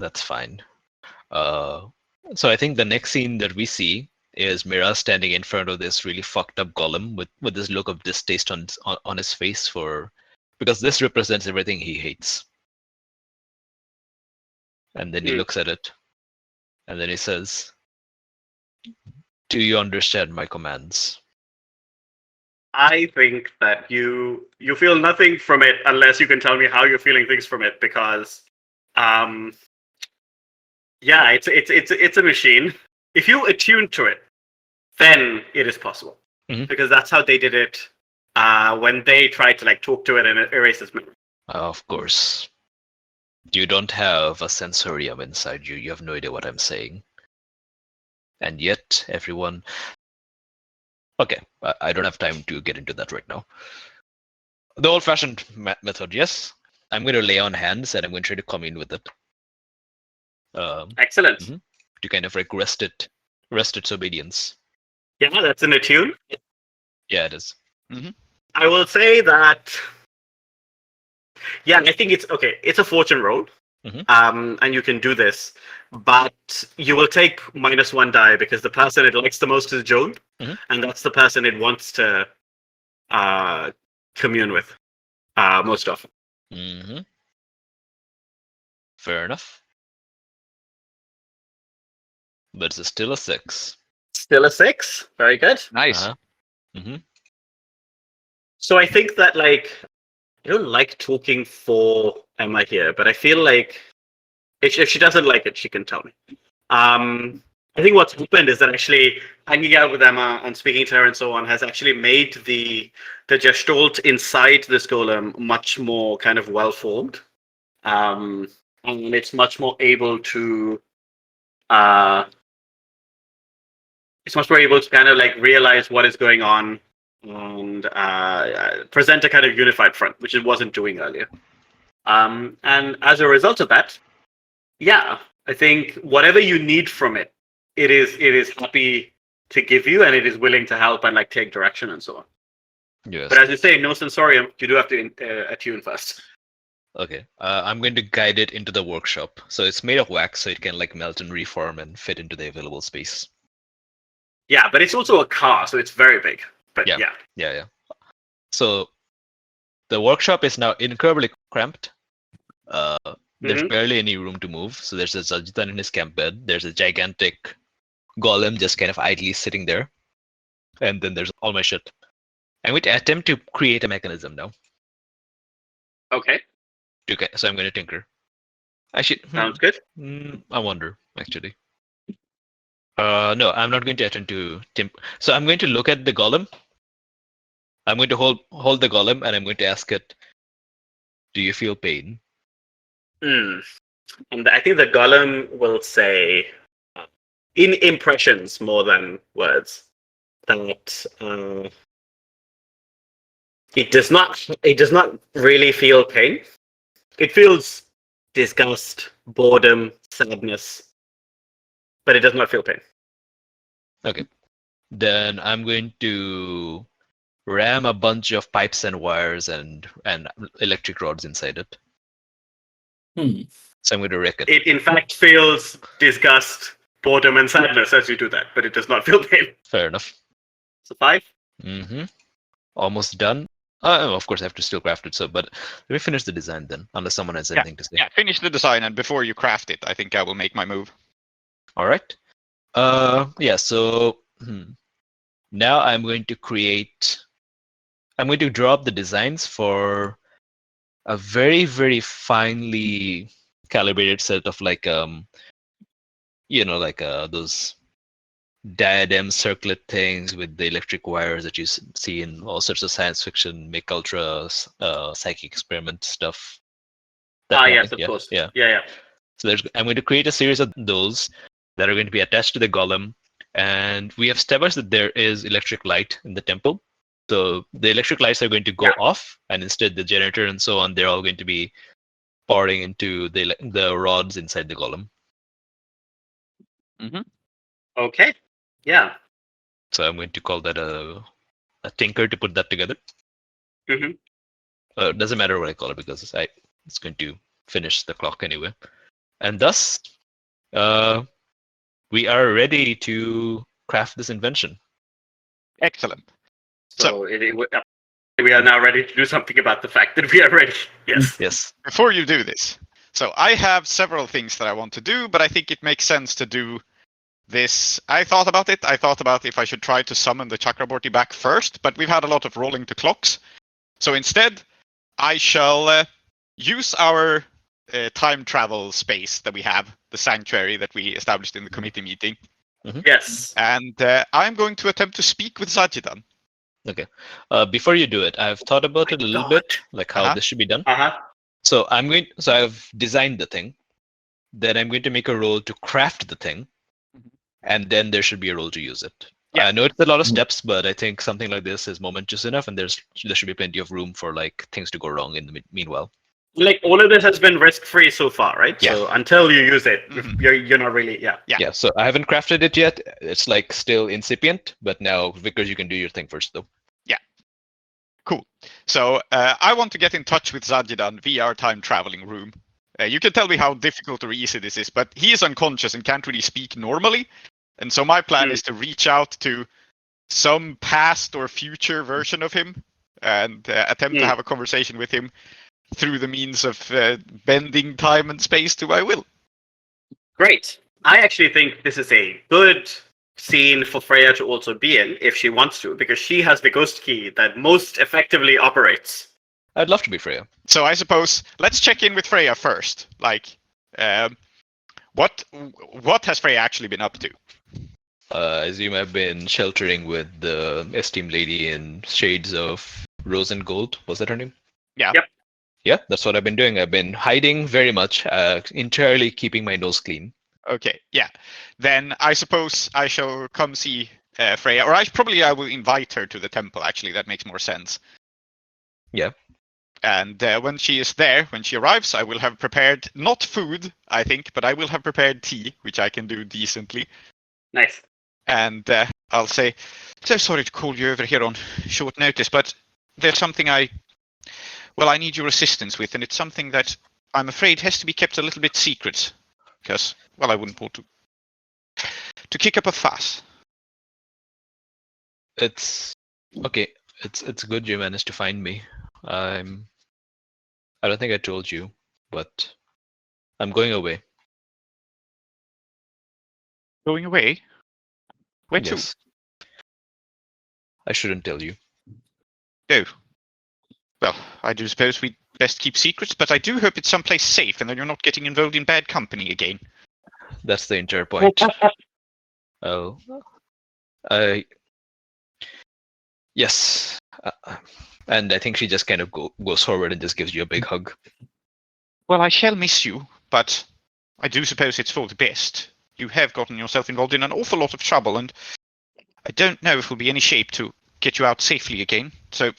That's fine. So I think the next scene that we see is Miraz standing in front of this really fucked up golem with this look of distaste on his face because this represents everything he hates. And then he looks at it, and then he says, "Do you understand my commands?" I think that you feel nothing from it unless you can tell me how you're feeling things from it, because it's a machine. If you attune to it, then it is possible. Because that's how they did it when they tried to talk to it and erase its memory. Of course. You don't have a sensorium inside you. You have no idea what I'm saying. And yet, everyone... Okay, I don't have time to get into that right now. The old-fashioned method, yes. I'm going to lay on hands and I'm going to try to commune with it. Excellent. To kind of rest its obedience. Yeah, that's an attune. Yeah, it is. I will say that. Yeah, I think it's okay. It's a fortune roll, and you can do this, but you will take -1 die because the person it likes the most is Joan, and that's the person it wants to commune with most often. Fair enough. But it's still a 6. Still a 6. Very good. nice. So I think that I don't like talking for Emma here, but I feel like if she doesn't like it, she can tell me. I think what's happened is that actually hanging out with Emma and speaking to her and so on has actually made the gestalt inside this golem much more kind of well formed, and it's much more able to kind of realize what is going on and present a kind of unified front, which it wasn't doing earlier. And as a result of that, yeah, I think whatever you need from it, it is happy to give you, and it is willing to help and take direction and so on. Yes. But as you say, no sensorium, you do have to attune first. Okay. I'm going to guide it into the workshop. So it's made of wax, so it can like melt and reform and fit into the available space. Yeah, but it's also a car, so it's very big. But Yeah. yeah. Yeah. So the workshop is now incredibly cramped. There's Mhm. barely any room to move. So there's a Zajjidan in his camp bed. There's a gigantic golem just kind of idly sitting there. And then there's all my shit. I'm going to attempt to create a mechanism now. Okay, Okay, so I'm going to tinker. Actually, sounds good. I wonder, actually. No, I'm not going to attempt to So I'm going to look at the golem. I'm going to hold the golem and I'm going to ask it, do you feel pain? And I think the golem will say, in impressions more than words, that it does not really feel pain. It feels disgust, boredom, sadness, but it does not feel pain. Okay. Then I'm going to ram a bunch of pipes and wires and electric rods inside it. So I'm going to wreck it. It in fact feels disgust, boredom, and sadness as you do that, but it does not feel pain. Fair enough. So 5. Mm-hmm. Almost done. Of course, I have to still craft it. But let me finish the design then, unless someone has anything to say. Yeah, finish the design, and before you craft it, I think I will make my move. All right. Yeah. So now I'm going to create. I'm going to draw up the designs for a very, very finely calibrated set of like those diadem circlet things with the electric wires that you see in all sorts of science fiction, make ultra psychic experiment stuff. Yes, of course. Yeah. So I'm going to create a series of those that are going to be attached to the golem, and we have established that there is electric light in the temple. So the electric lights are going to go off, and instead the generator and so on, they're all going to be pouring into the rods inside the golem. Okay. Yeah. So I'm going to call that a tinker to put that together. Mm-hmm. Doesn't matter what I call it because it's going to finish the clock anyway. And thus, we are ready to craft this invention. Excellent. So we are now ready to do something about the fact that we are ready. Yes. Before you do this, so I have several things that I want to do, but I think it makes sense to do this. I thought about it. I thought about if I should try to summon the Chakraborty back first, but we've had a lot of rolling to clocks. So instead, I shall use our time travel space that we have, the sanctuary that we established in the committee meeting. Mm-hmm. Yes. And I'm going to attempt to speak with Zajjidan. Okay. Before you do it, I've thought about it a little bit, like how this should be done. So I've designed the thing. Then I'm going to make a roll to craft the thing, and then there should be a roll to use it. Yeah. I know it's a lot of steps, but I think something like this is momentous enough, and there should be plenty of room for like things to go wrong in the meanwhile. Like all of this has been risk-free so far, right? Yeah. So until you use it, you're not really Yeah. So I haven't crafted it yet. It's like still incipient, but now Vickers, you can do your thing first though. Yeah. Cool. So I want to get in touch with Zajjidan via our time traveling room. You can tell me how difficult or easy this is, but he is unconscious and can't really speak normally. And so my plan is to reach out to some past or future version of him and attempt to have a conversation with him through the means of bending time and space to my will. Great. I actually think this is a good scene for Freya to also be in if she wants to, because she has the ghost key that most effectively operates. I'd love to be Freya. So I suppose let's check in with Freya first. Like, what has Freya actually been up to? I assume I've been sheltering with the esteemed lady in shades of rose and gold. Was that her name? Yeah. Yep. Yeah, that's what I've been doing. I've been hiding very much, entirely keeping my nose clean. Okay, yeah. Then I suppose I shall come see Freya, or I will invite her to the temple. Actually, that makes more sense. Yeah. And when she is there, when she arrives, I will have prepared not food, I think, but I will have prepared tea, which I can do decently. Nice. And I'll say, so sorry to call you over here on short notice, but there's something I well, I need your assistance with, and it's something that I'm afraid has to be kept a little bit secret, because, well, I wouldn't want to kick up a fuss. It's okay. It's good you managed to find me. I don't think I told you, but I'm going away. Going away? Where to? Yes. I shouldn't tell you. Oh. Well, I do suppose we'd best keep secrets, but I do hope it's someplace safe and that you're not getting involved in bad company again. That's the entire point. Oh. Yes. And I think she just kind of goes forward and just gives you a big hug. Well, I shall miss you, but I do suppose it's for the best. You have gotten yourself involved in an awful lot of trouble, and I don't know if we'll be any shape to get you out safely again. So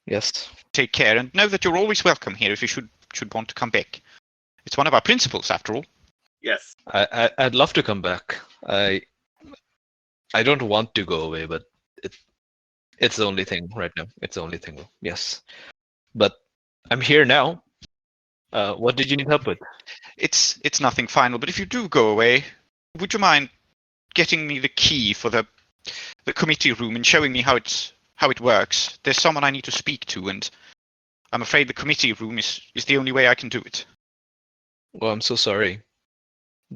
Yes. take care, and know that you're always welcome here if you should want to come back. It's one of our principles, after all. Yes. I'd love to come back. I don't want to go away, but it's the only thing right now. It's the only thing. Yes. But I'm here now. What did you need help with? It's nothing final, but if you do go away, would you mind getting me the key for the committee room and showing me how it works? There's someone I need to speak to, and I'm afraid the committee room is the only way I can do it. Well, I'm so sorry.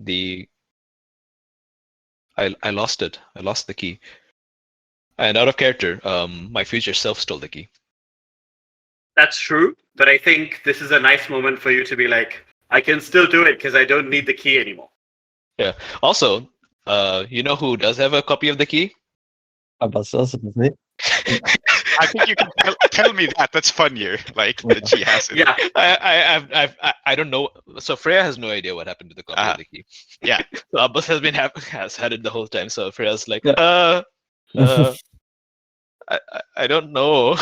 I lost it. I lost the key. And out of character, my future self stole the key. That's true, but I think this is a nice moment for you to be like, I can still do it because I don't need the key anymore. Yeah. Also, you know who does have a copy of the key? Abbas does, isn't he? I think you can tell me that. That's funnier. Like that she has it. Yeah. I don't know. So Freya has no idea what happened to the copy of the key. Yeah. So Abbas has had it the whole time. So Freya's like, Yeah. I don't know.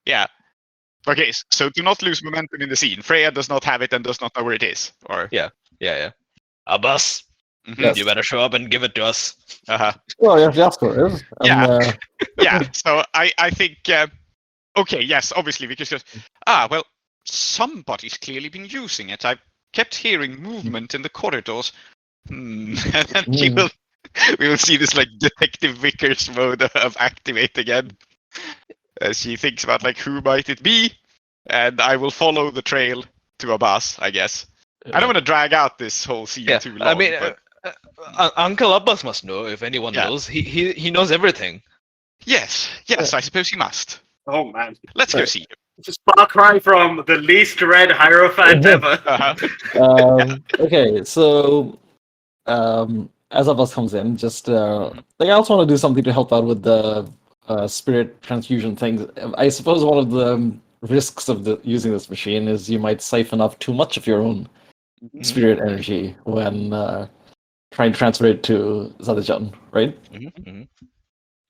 Yeah. Okay, so do not lose momentum in the scene. Freya does not have it and does not know where it is. Or Yeah. Abbas, Yes. you better show up and give it to us. Well, you have to ask for it. Yeah. Yeah. So I think okay, yes, obviously because well, somebody's clearly been using it. I've kept hearing movement in the corridors. And then we will see this like Detective Vickers mode of activate again. As she thinks about like who might it be, and I will follow the trail to Abbas, I guess. I don't want to drag out this whole scene too long. I mean, but Uncle Abbas must know if anyone knows. He knows everything. yes, I suppose he must. Oh man. Let's go see him. Just far cry from the least read Hierophant ever. Okay, so as Abbas comes in, just I also want to do something to help out with the spirit transfusion things. I suppose one of the risks of using this machine is you might siphon off too much of your own spirit energy when trying to transfer it to Zajjidan, right?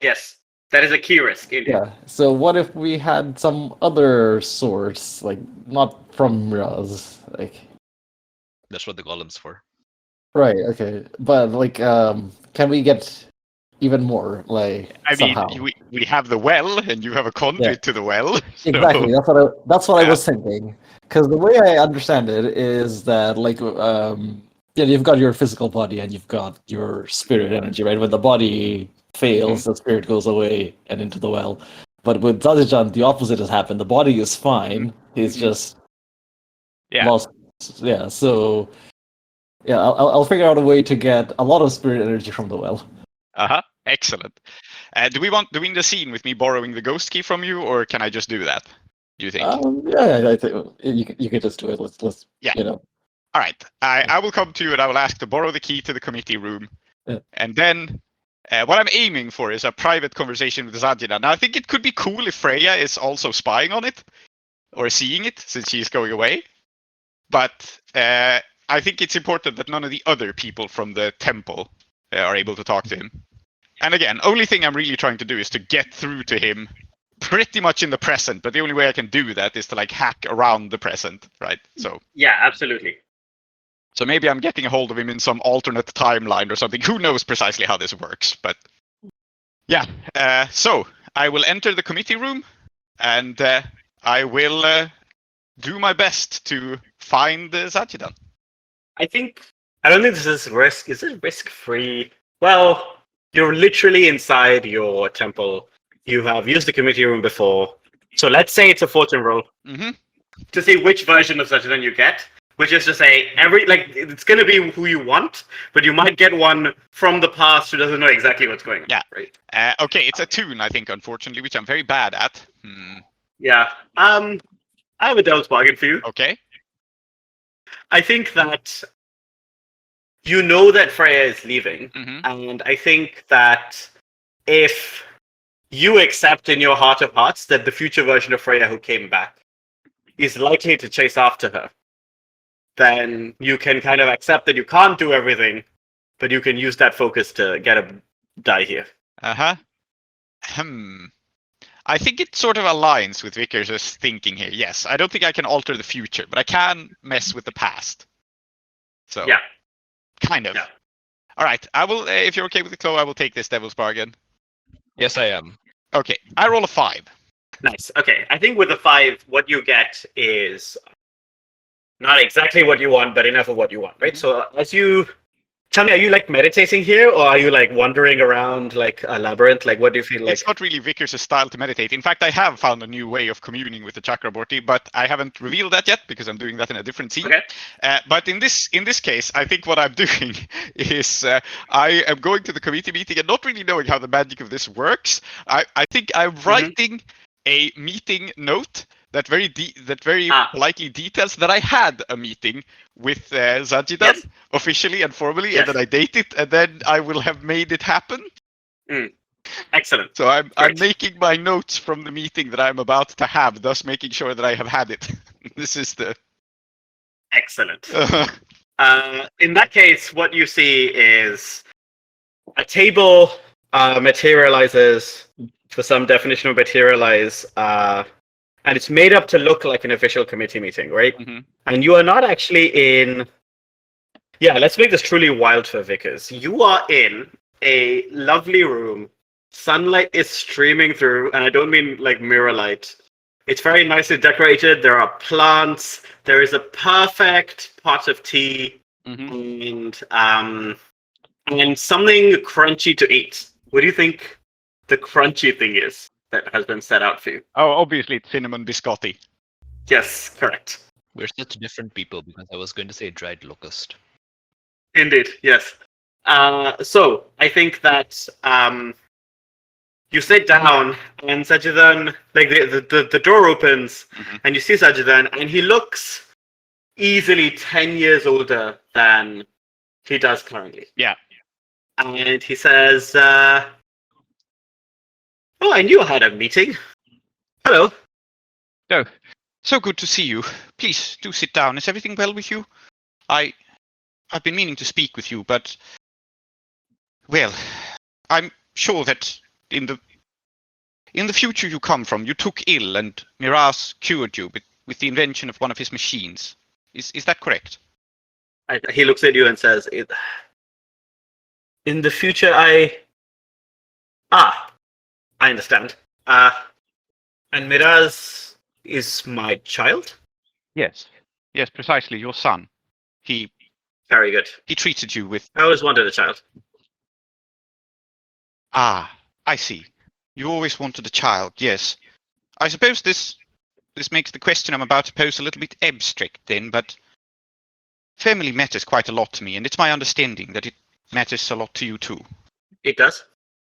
Yes. That is a key risk. Yeah. So what if we had some other source, like not from Miraz, like? That's what the golem's for. Right. Okay. But like, can we get even more? Like, I somehow? mean, we have the well, and you have a conduit to the well. So. Exactly. That's what I was thinking. Because the way I understand it is that, like, you've got your physical body and you've got your spirit energy, right? When the body fails, the spirit goes away and into the well. But with Zajjidan, the opposite has happened. The body is fine. He's just lost. Yeah. So I'll figure out a way to get a lot of spirit energy from the well. Excellent. Do we end the scene with me borrowing the ghost key from you, or can I just do that? Do you think? I think you can just do it. Let's you know. All right. I will come to you and I will ask to borrow the key to the committee room, and then what I'm aiming for is a private conversation with Zajjidan. Now I think it could be cool if Freya is also spying on it or seeing it since she's going away, but I think it's important that none of the other people from the temple are able to talk to him. And again, only thing I'm really trying to do is to get through to him pretty much in the present, but the only way I can do that is to like hack around the present, right? So Yeah, absolutely. So maybe I'm getting a hold of him in some alternate timeline or something. Who knows precisely how this works, but yeah. So I will enter the committee room and I will do my best to find Zajjidan. I don't think this is risk. Is it risk-free? Well, you're literally inside your temple. You have used the committee room before. So let's say it's a fortune roll Mm-hmm. to see which version of Zajjidan you get. Which is to say, it's going to be who you want, but you might get one from the past who doesn't know exactly what's going on. Yeah. Right. Okay, it's Attune, I think, unfortunately, which I'm very bad at. Yeah. I have a devil's bargain for you. Okay. I think that you know that Freya is leaving, Mm-hmm. and I think that if you accept in your heart of hearts that the future version of Freya who came back is likely to chase after her, then you can kind of accept that you can't do everything, but you can use that focus to get a die here. Uh-huh. I think it sort of aligns with Vickers' thinking here. Yes, I don't think I can alter the future, but I can mess with the past. So, Yeah. kind of. Yeah. All right, I will. If you're okay with the Klow, I will take this devil's bargain. Yes, I am. Okay, I roll a 5. Nice. Okay, I think with the 5, what you get is not exactly what you want, but enough of what you want, right? So as you tell me, are you like meditating here, or are you like wandering around like a labyrinth? Like, what do you feel like? It's not really Vickers' style to meditate. In fact, I have found a new way of communing with the Chakraborty, but I haven't revealed that yet because I'm doing that in a different scene. Okay. But in this case, I think what I'm doing is I am going to the committee meeting and not really knowing how the magic of this works. I think I'm writing a meeting note that very politely details that I had a meeting with Zajjidan officially and formally, and then I date it, and then I will have made it happen. Excellent. So I'm making my notes from the meeting that I'm about to have, thus making sure that I have had it. This is the excellent. In that case, what you see is a table materializes, for some definition of materialize, and it's made up to look like an official committee meeting, right? Mm-hmm. And you are not actually in. Yeah, let's make this truly wild for Vickers. You are in a lovely room. Sunlight is streaming through, and I don't mean like mirror light. It's very nicely decorated. There are plants. There is a perfect pot of tea, and something crunchy to eat. What do you think the crunchy thing is that has been set out for you? Oh, obviously it's cinnamon biscotti. Yes, correct. We're such different people because I was going to say dried locust. Indeed, yes. So I think that you sit down and Zajjidan, like the door opens and you see Zajjidan, and he looks easily 10 years older than he does currently. Yeah. And he says, "Oh, I knew I had a meeting. Hello." Oh, so good to see you. Please do sit down. Is everything well with you? I've been meaning to speak with you, but well, I'm sure that in the future you come from, you took ill and Miraz cured you with the invention of one of his machines. Is that correct? He looks at you and says, "In the future, I understand. And Miraz is my child?" Yes, precisely. Your son. Very good. He treated you with. I always wanted a child. Ah, I see. You always wanted a child. Yes. I suppose this makes the question I'm about to pose a little bit abstract then, but family matters quite a lot to me, and it's my understanding that it matters a lot to you too. It does.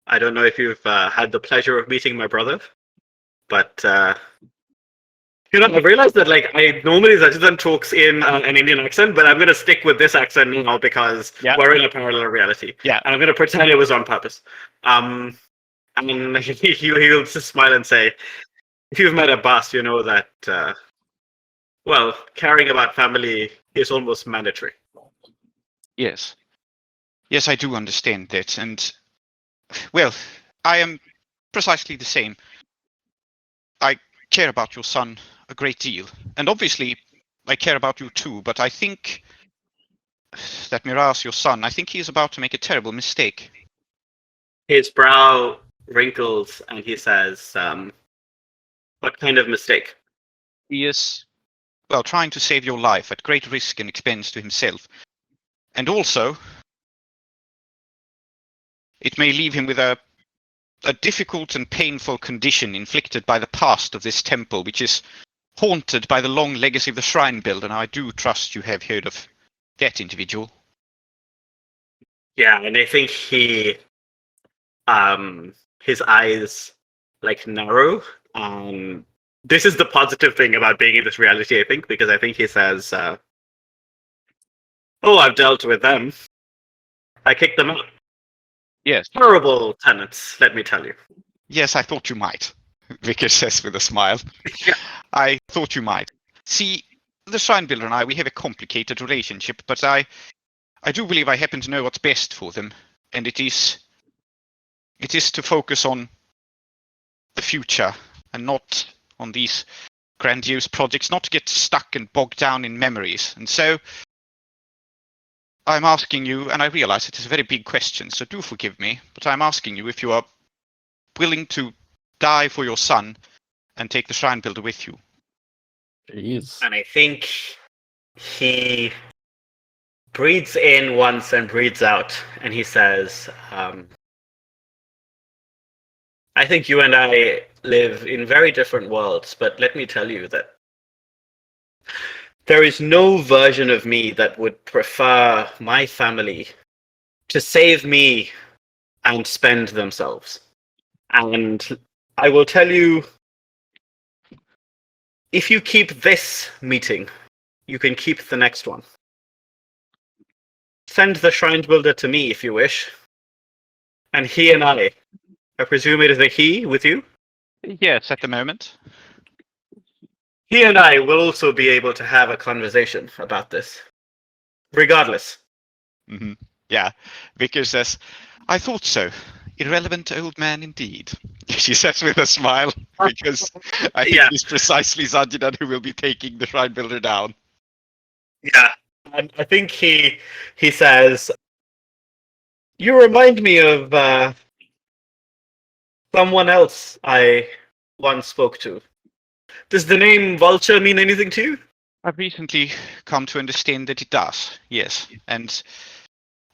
I don't know if you've had the pleasure of meeting my brother, but I've realized that like I normally Zajjidan talks in an Indian accent, but I'm going to stick with this accent now because we're in a parallel reality. Yeah. And I'm going to pretend it was on purpose. And he'll just smile and say, "If you've met a boss, you know that, caring about family is almost mandatory." Yes. Yes, I do understand that. And, well, I am precisely the same. I care about your son a great deal. And obviously, I care about you too, but I think that Miraz, your son, I think he is about to make a terrible mistake. His brow wrinkles and he says, "What kind of mistake?" He is, well, trying to save your life at great risk and expense to himself. And also, it may leave him with a difficult and painful condition inflicted by the past of this temple, which is haunted by the long legacy of the shrine builder. And I do trust you have heard of that individual. Yeah, and I think his eyes like narrow. This is the positive thing about being in this reality, I think, because I think he says, "Oh, I've dealt with them. I kicked them out. Yes. Horrible tenants, let me tell you." Yes, I thought you might, Vickers says with a smile. Yeah. I thought you might. See, the shrine builder and I, we have a complicated relationship, but I do believe I happen to know what's best for them, and it is to focus on the future and not on these grandiose projects, not to get stuck and bogged down in memories. And so I'm asking you, and I realize it is a very big question, so do forgive me, but I'm asking you if you are willing to die for your son and take the shrine builder with you. Jeez. And I think he breathes in once and breathes out, and he says, I think you and I live in very different worlds, but let me tell you that there is no version of me that would prefer my family to save me and spend themselves. And I will tell you, if you keep this meeting, you can keep the next one. Send the shrine builder to me if you wish. And he and I presume it is a he with you? Yes, at the moment. He and I will also be able to have a conversation about this. Regardless. Mm-hmm. Yeah, Vickers says, I thought so. Irrelevant old man indeed. She says with a smile, because I think it's precisely Zajjidan who will be taking the shrine builder down. Yeah, and I think he says, you remind me of someone else I once spoke to. Does the name Vulture mean anything to you? I've recently come to understand that it does, yes. And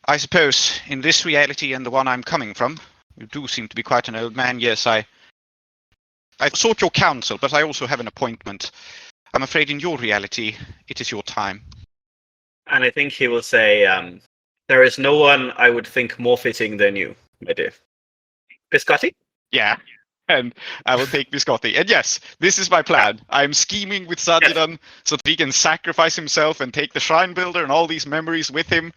I suppose in this reality and the one I'm coming from, you do seem to be quite an old man. Yes, I sought your counsel, but I also have an appointment. I'm afraid in your reality, it is your time. And I think he will say, there is no one I would think more fitting than you, my dear. Biscotti? Yeah, and I will take Biscotti. And yes, this is my plan. I'm scheming with Zajjidan so that he can sacrifice himself and take the shrine builder and all these memories with him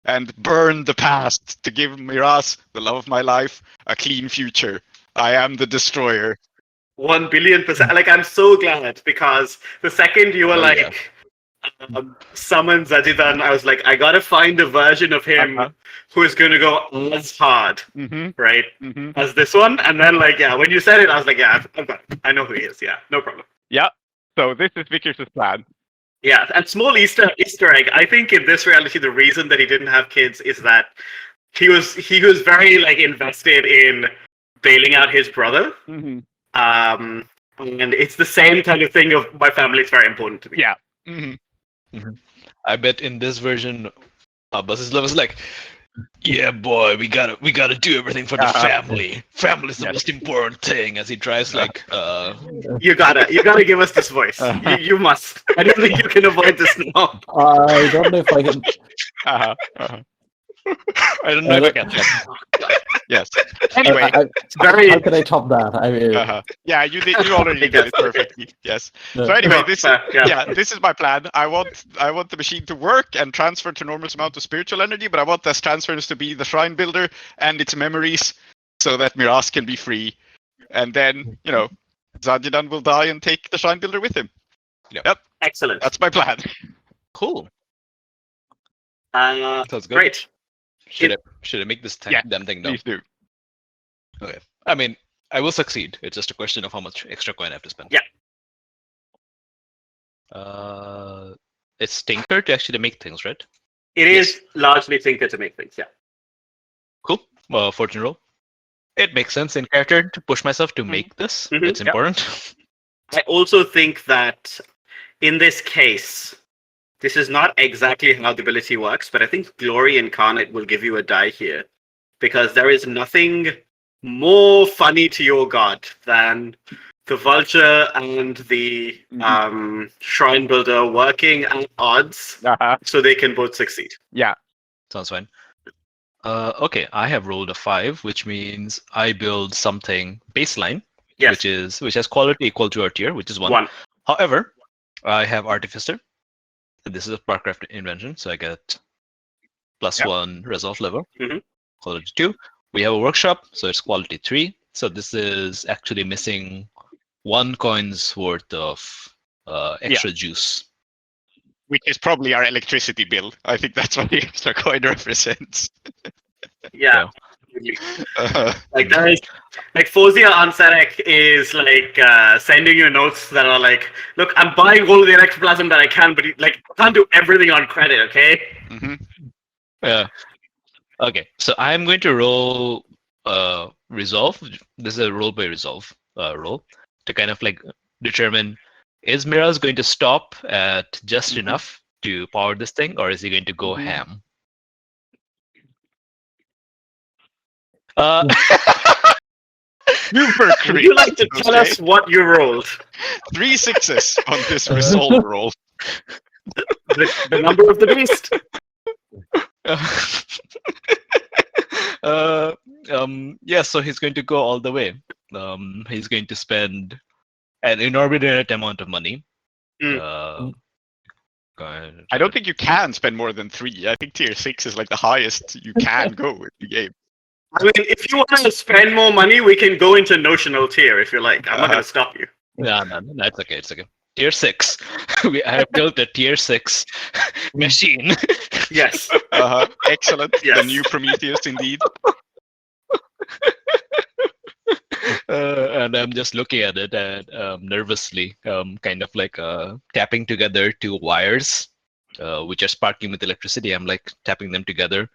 and burn the past to give Miraz, the love of my life, a clean future. I am the destroyer. 1 billion%. Like, I'm so glad, because the second you were summon Zajjidan, I was like, I gotta find a version of him who is gonna go as hard, right, as this one. And then, when you said it, I was like, yeah, I've got it. I know who he is. Yeah, no problem. Yeah, so this is Vickers' plan. Yeah, and small Easter egg. I think in this reality, the reason that he didn't have kids is that he was very invested in bailing out his brother. And it's the same kind of thing of my family is very important to me. Yeah. I bet in this version, Abbas's love is like, yeah, boy, we gotta do everything for the family. Family's the most important thing. As he tries, you gotta give us this voice. You must. I don't think you can avoid this now. I don't know if I can. I don't know if I can. Yes. Anyway, how can I top that? I mean, yeah, you already did it perfectly. Yes. So anyway, this is my plan. I want the machine to work and transfer to enormous amount of spiritual energy, but I want this transference to be the shrine builder and its memories, so that Miraz can be free, and then Zajjidan will die and take the shrine builder with him. Yep. Excellent. That's my plan. Cool. Sounds good. Great. Should I make this damn thing now? Please do. Okay. I mean, I will succeed. It's just a question of how much extra coin I have to spend. Yeah. It's Tinker to actually make things, right? It is largely Tinker to make things, yeah. Cool. Fortune roll. It makes sense in character to push myself to make this. It's important. I also think that in this case, this is not exactly how the ability works, but I think Glory Incarnate will give you a die here. Because there is nothing more funny to your god than the Vulture and the Shrine Builder working at odds so they can both succeed. Yeah. Sounds fine. Okay, I have rolled a 5, which means I build something baseline, Yes. which has quality equal to our tier, which is 1. 1. However, I have Artificer. This is a Parcraft invention, so I get +1 resolve level. Quality 2. We have a workshop, so it's quality 3. So this is actually missing 1 coin's worth of extra juice. Which is probably our electricity bill. I think that's what the extra coin represents. Yeah. Like Uh, that is like Fozia Ansarek is like sending you notes that are like, look, I'm buying all the ectoplasm that I can, but like I can't do everything on credit, okay? Yeah. Okay, so I'm going to roll resolve. This is a roll by resolve roll to kind of like determine, is Miraz going to stop at just enough to power this thing, or is he going to go ham? Super Would crit. you like to tell us what you rolled? 3 6s on this resolve roll. The number of the beast? Yeah, so he's going to go all the way. He's going to spend an inordinate amount of money. I don't think you can spend more than 3. I think tier 6 is like the highest you can go in the game. I mean, if you want to spend more money, we can go into notional tier if you like. I'm not going to stop you. No, it's okay. It's okay. Tier 6. I have built a tier 6 machine. Yes. Excellent. Yes. The new Prometheus, indeed. And I'm just looking at it and nervously, kind of like tapping together 2 wires, which are sparking with electricity. I'm like tapping them together.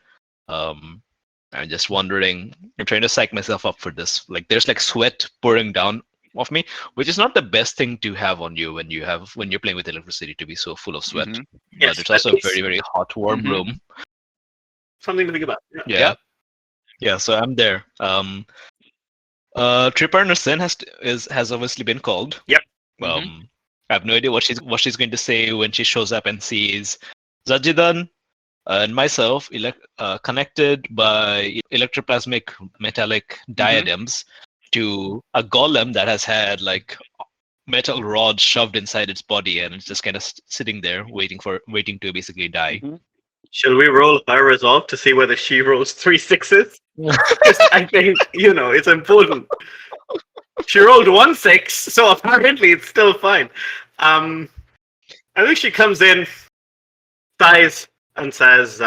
I'm just wondering. I'm trying to psych myself up for this. Like there's like sweat pouring down of me, which is not the best thing to have on you when you're playing with electricity, to be so full of sweat. Yes, But it's also a very, very hot, warm room. Something to think about. Yeah. So I'm there. Tripper Sin has obviously been called. Yep. I have no idea what she's going to say when she shows up and sees Zajjidan and myself connected by electroplasmic metallic diadems to a golem that has had like metal rods shoved inside its body, and it's just kind of sitting there waiting to basically die. Shall we roll her resolve to see whether she rolls 3 6s? I think, it's important. She rolled 1 6, so apparently it's still fine. I think she comes in, sighs, and says,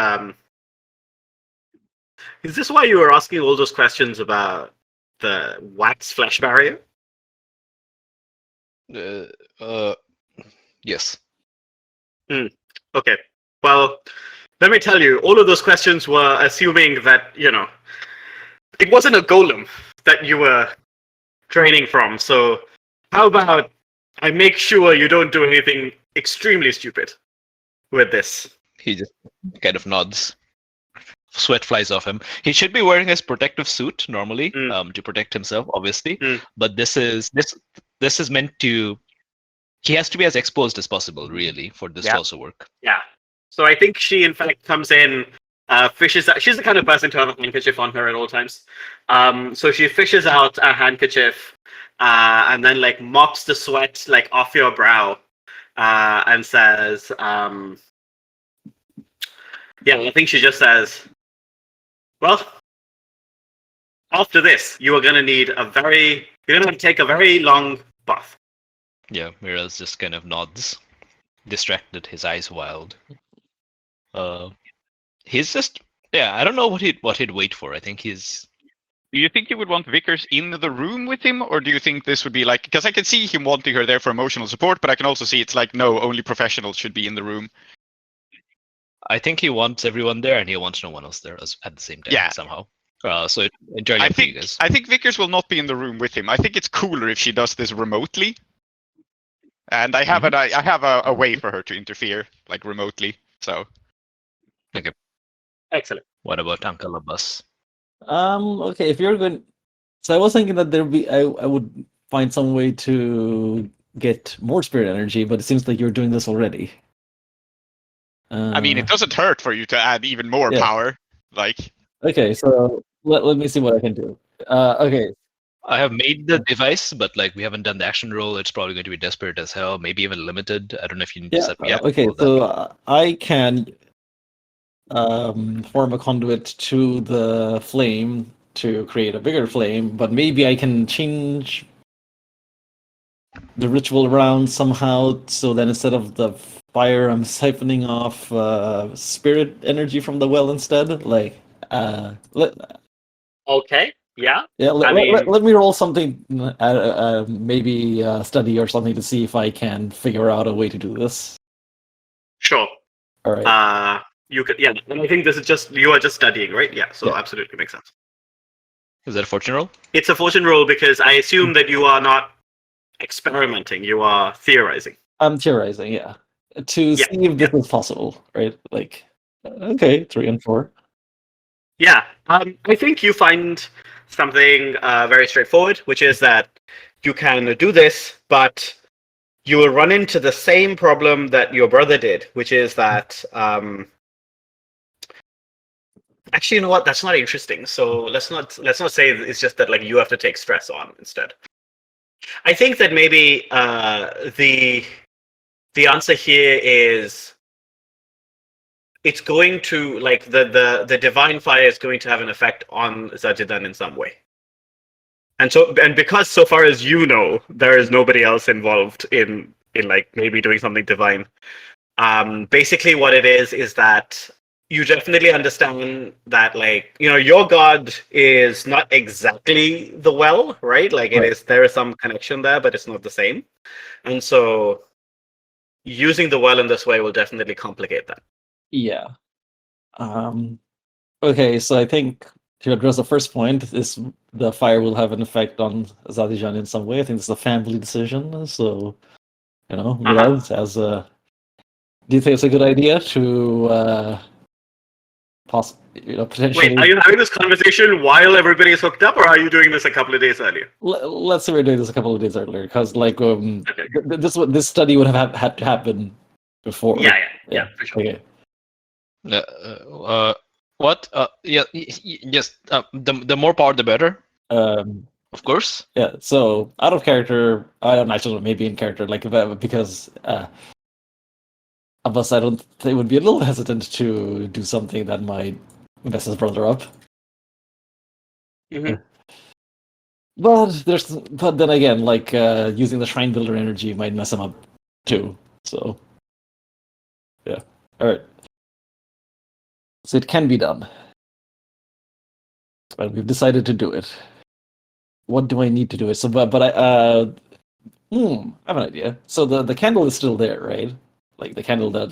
is this why you were asking all those questions about the wax flesh barrier? Yes. Okay. Well, let me tell you, all of those questions were assuming that, it wasn't a golem that you were training from. So how about I make sure you don't do anything extremely stupid with this? He just kind of nods. Sweat flies off him. He should be wearing his protective suit normally to protect himself, obviously. But this is meant to. He has to be as exposed as possible, really, for this to also work. Yeah. So I think she, in fact, comes in, fishes out. She's the kind of person to have a handkerchief on her at all times. So she fishes out a handkerchief and then like mops the sweat like off your brow and says, I think she just says, well, after this, you are going to need you're going to take a very long bath. Yeah, Miraz just kind of nods, distracted, his eyes wild. He's just, I don't know what he'd wait for. I think he's. Do you think you would want Vickers in the room with him, or do you think this would be like, because I can see him wanting her there for emotional support, but I can also see it's like, no, only professionals should be in the room. I think he wants everyone there, and he wants no one else there at the same time somehow. So it entirely up to you guys. I think Vickers will not be in the room with him. I think it's cooler if she does this remotely. And I have a way for her to interfere, like remotely. So Excellent. What about Uncle Abbas? Okay, if you're going, so I was thinking that I would find some way to get more spirit energy, but it seems like you're doing this already. I mean, it doesn't hurt for you to add even more Yeah. power. Like, Okay, so let me see what I can do. Okay, I have made the device, but like we haven't done the action roll. It's probably going to be desperate as hell, maybe even limited. I don't know if you need to yeah. set me up. Okay, for that. so I can form a conduit to the flame to create a bigger flame, but maybe I can change the ritual around somehow so that instead of the fire, I'm siphoning off spirit energy from the well instead. Like, Okay. Yeah. yeah, I mean- let me roll something, maybe study or something to see if I can figure out a way to do this. Sure. All right. You could. Yeah. And I think this is just you are just studying, right? Yeah. So Yeah. absolutely makes sense. Is that a fortune roll? It's a fortune roll because I assume that you are not experimenting. You are theorizing. I'm theorizing, yeah, to Yeah, see if this is possible, right? Like, okay, 3 and 4. Yeah. I think you find something very straightforward, which is that you can do this, but you will run into the same problem that your brother did, which is that actually, you know what? That's not interesting. So let's not say it's just that like you have to take stress on instead. I think that maybe the answer here is it's going to like the divine fire is going to have an effect on Zajjidan in some way. And because so far as you know, there is nobody else involved in like maybe doing something divine. Basically what it is that you definitely understand that like, you know, your god is not exactly the well, right? Like there is some connection there, but it's not the same. And so using the well in this way will definitely complicate that. Yeah. Okay, so I think to address the first point, is the fire will have an effect on Zajjidan in some way. I think it's a family decision. So, you know, Miraz, as a, do you think it's a good idea to potentially? Wait, are you having this conversation while everybody is hooked up, or are you doing this a couple of days earlier? Let's say we're doing this a couple of days earlier, because like Okay. this study would have had to happen before. Yeah, for sure. Okay. What? Yes. The more power, the better. Of course. Yeah. So out of character, I don't actually know, maybe in character, like because Abbas, I don't think would be a little hesitant to do something that might mess his brother up. Mhm. But then again, like using the shrine builder energy might mess him up too. So yeah. All right. So it can be done. But we've decided to do it. What do I need to do it? So, but I have an idea. So the candle is still there, right? Like the candle that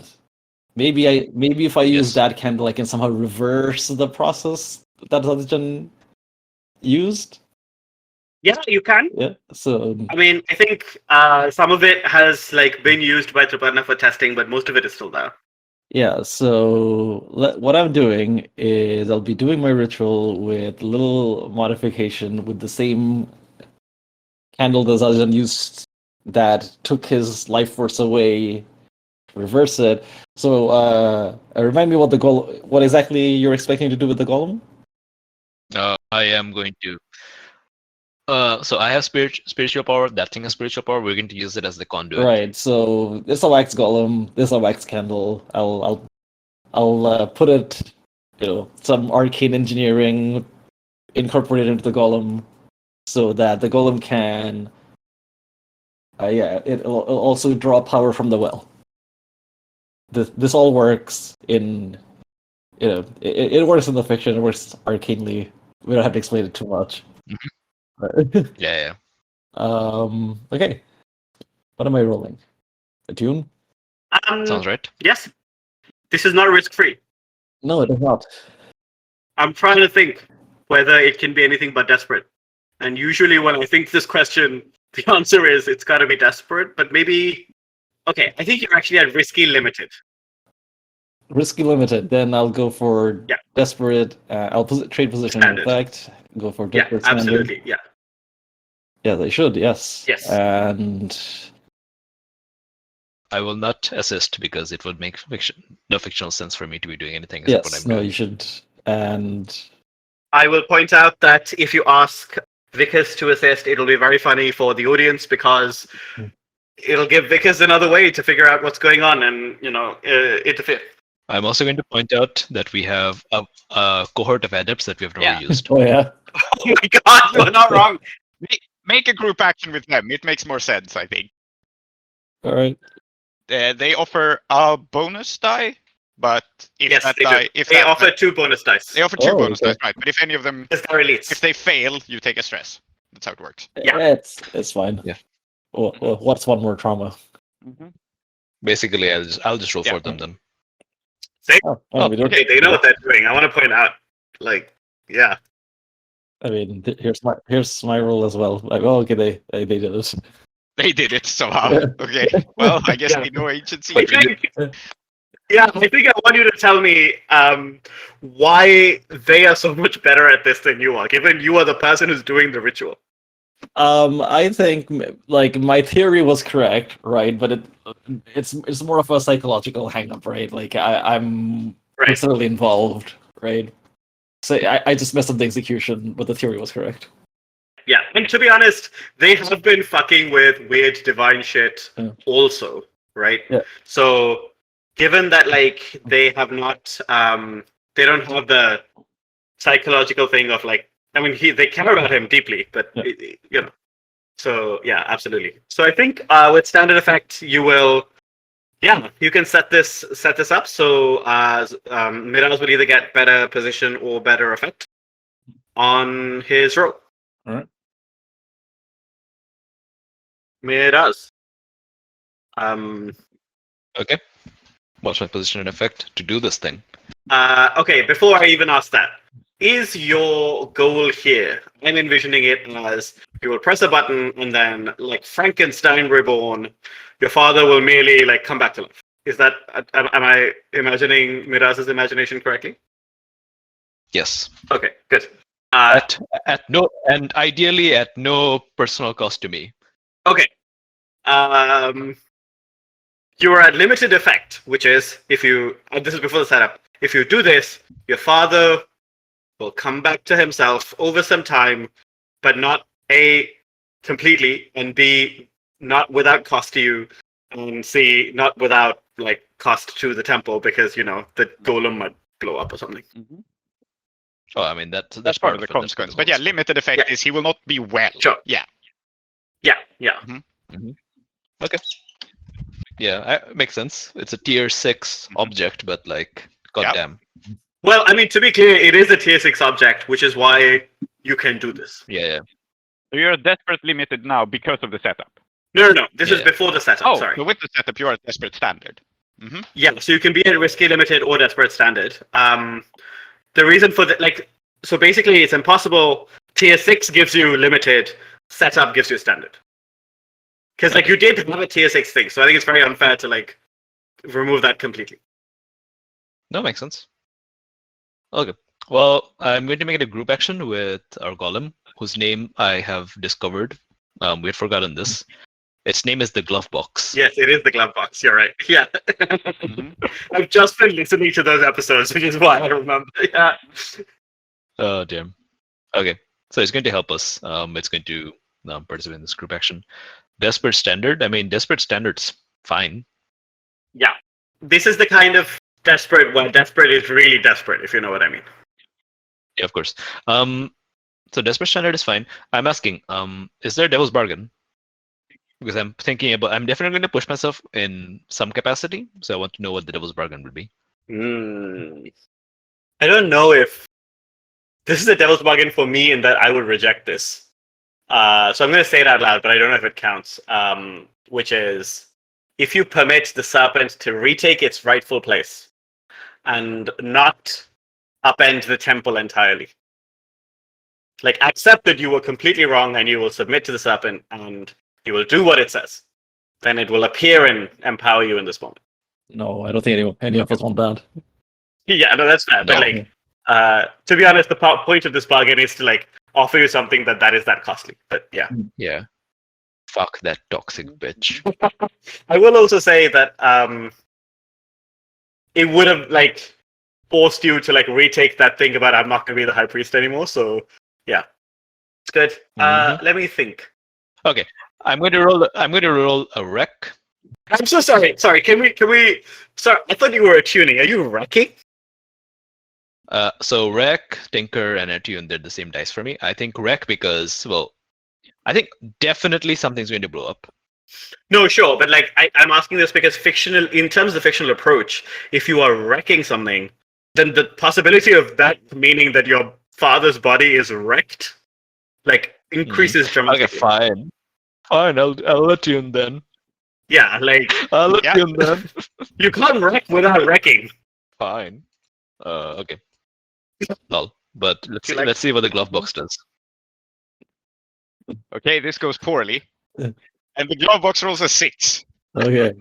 maybe if I use Yes. that candle, I can somehow reverse the process that Zajjidan used. Yeah, you can. Yeah. So I mean, I think some of it has like been used by Triparna for testing, but most of it is still there. yeah. So what I'm doing is I'll be doing my ritual with little modification with the same candle that Zajjidan used that took his life force away. Reverse it. So, remind me what exactly you're expecting to do with the golem? I am going to. So I have spiritual power. That thing has spiritual power. We're going to use it as the conduit. Right. So this is a wax golem. This is a wax candle. I'll put it, some arcane engineering incorporated into the golem, so that the golem can, it'll also draw power from the well. This all works in, it works in the fiction. It works arcanely. We don't have to explain it too much. Yeah. Okay. What am I rolling? Attune? Sounds right. Yes. This is not risk-free. No, it is not. I'm trying to think whether it can be anything but desperate. And usually when I think this question, The answer is it's got to be desperate, but maybe. Okay, I think you're actually at risky limited. Risky limited. Then I'll go for Yeah. desperate. I'll trade position in Standard. effect. Go for Yeah, desperate standard. absolutely. Yeah. Yeah, they should. Yes. Yes. And I will not assist because it would make no fictional sense for me to be doing anything except what yes, I'm no, doing. you should. And I will point out that if you ask Vickers to assist, it'll be very funny for the audience because it'll give Vickers another way to figure out what's going on and, interfere. I'm also going to point out that we have a cohort of adepts that we have never Yeah. used. oh yeah, Oh my god, you're not wrong. Make a group action with them. It makes more sense, I think. all right. They offer a bonus die, but if Yes, that they die, do. if They that, offer 2 bonus dice. they offer 2 Oh, bonus okay. dice, right? But if any of them, Because they're elites. if they fail, you take a stress. That's how it works. Yeah. It's fine. Yeah. Well, what's one more trauma? Basically, I'll just roll Yeah. for them then. We don't. Okay, they know what they're doing. I want to point out, yeah. I mean, here's my role as well. Like, oh, okay, they did it. They did it somehow. Okay. Well, I guess Yeah. they know agency. I think I want you to tell me why they are so much better at this than you are, given you are the person who's doing the ritual. I think like my theory was correct, right? But it's more of a psychological hang-up, right? Like I'm Right. personally involved, right? So I just messed up the execution, but the theory was correct. Yeah, and to be honest, they have been fucking with weird divine shit Yeah. also, right? Yeah. So, given that they have not, they don't have the psychological thing of they care about him deeply, but Yeah. So yeah, absolutely. So I think with standard effect, you will, you can set this up. So Miraz will either get better position or better effect on his roll. All right. Miraz. Okay. What's my position in effect to do this thing? Okay, before I even ask that, is your goal here? I'm envisioning it as you will press a button and then, like Frankenstein reborn, your father will merely come back to life. Is that, am I imagining Miraz's imagination correctly? Yes. Okay, good. At no, and ideally at no personal cost to me. Okay. You are at limited effect, which is if you, this is before the setup, if you do this, your father will come back to himself over some time, but not A, completely, and B, not without cost to you, and C, not without cost to the temple, because the golem might blow up or something. Oh, I mean that's part of the it, that's consequence. the But yeah, whole limited effect is he will not be well. Sure. Yeah. Yeah. Okay. Yeah, makes sense. It's a tier 6 object, but goddamn. Well, I mean, to be clear, it is a tier 6 object, which is why you can do this. Yeah. So you're desperate limited now because of the setup. No. This is Yeah. before the setup. Oh, Sorry. so with the setup, you are at desperate standard. Yeah, so you can be at risky limited or desperate standard. The reason for that, so basically it's impossible. Tier 6 gives you limited, setup gives you standard. Because you did have a tier 6 thing, so I think it's very unfair to remove that completely. No, makes sense. Okay. Well, I'm going to make it a group action with our golem, whose name I have discovered. We had forgotten this. Its name is the Glove Box. Yes, it is the glove box. You're right. Yeah. I've just been listening to those episodes, which is why I remember. Yeah. Oh, damn. Okay. So it's going to help us. It's going to participate in this group action. Desperate Standard. I mean, Desperate Standard's fine. Yeah. This is the kind of desperate where desperate is really desperate, if you know what I mean. Yeah, of course. So Desperate Standard is fine. I'm asking, is there a Devil's Bargain? Because I'm thinking about, I'm definitely going to push myself in some capacity, so I want to know what the Devil's Bargain would be. I don't know if this is a devil's bargain for me in that I would reject this. So I'm going to say it out loud, but I don't know if it counts. Which is, if you permit the serpent to retake its rightful place and not upend the temple entirely. Accept that you were completely wrong and you will submit to the serpent and You will do what it says. Then it will appear and empower you in this moment. No, I don't think any of us want that. Yeah, no, that's fair. But No. like, to be honest, the point of this bargain is to like offer you something that is that costly. But yeah, Yeah. Fuck that toxic bitch. I will also say that it would have like forced you to like retake that thing about I'm not going to be the high priest anymore. So yeah, it's good. Let me think. Okay. I'm going to roll a wreck. I'm so sorry. Sorry, can we? Sorry, I thought you were attuning. Are you wrecking? So wreck, tinker, and attune, they're the same dice for me. I think wreck because, well, I think definitely something's going to blow up. No, sure, but like I'm asking this because in terms of the fictional approach, if you are wrecking something, then the possibility of that meaning that your father's body is wrecked, like, increases dramatically. Okay, fine. Fine, I'll attune then. Yeah, like I'll Yeah. attune then. you can't wreck without wrecking. Fine. Okay. Lol. But You like- let's see what the glove box does. Okay, this goes poorly. Yeah. And the glove box rolls a 6. Okay.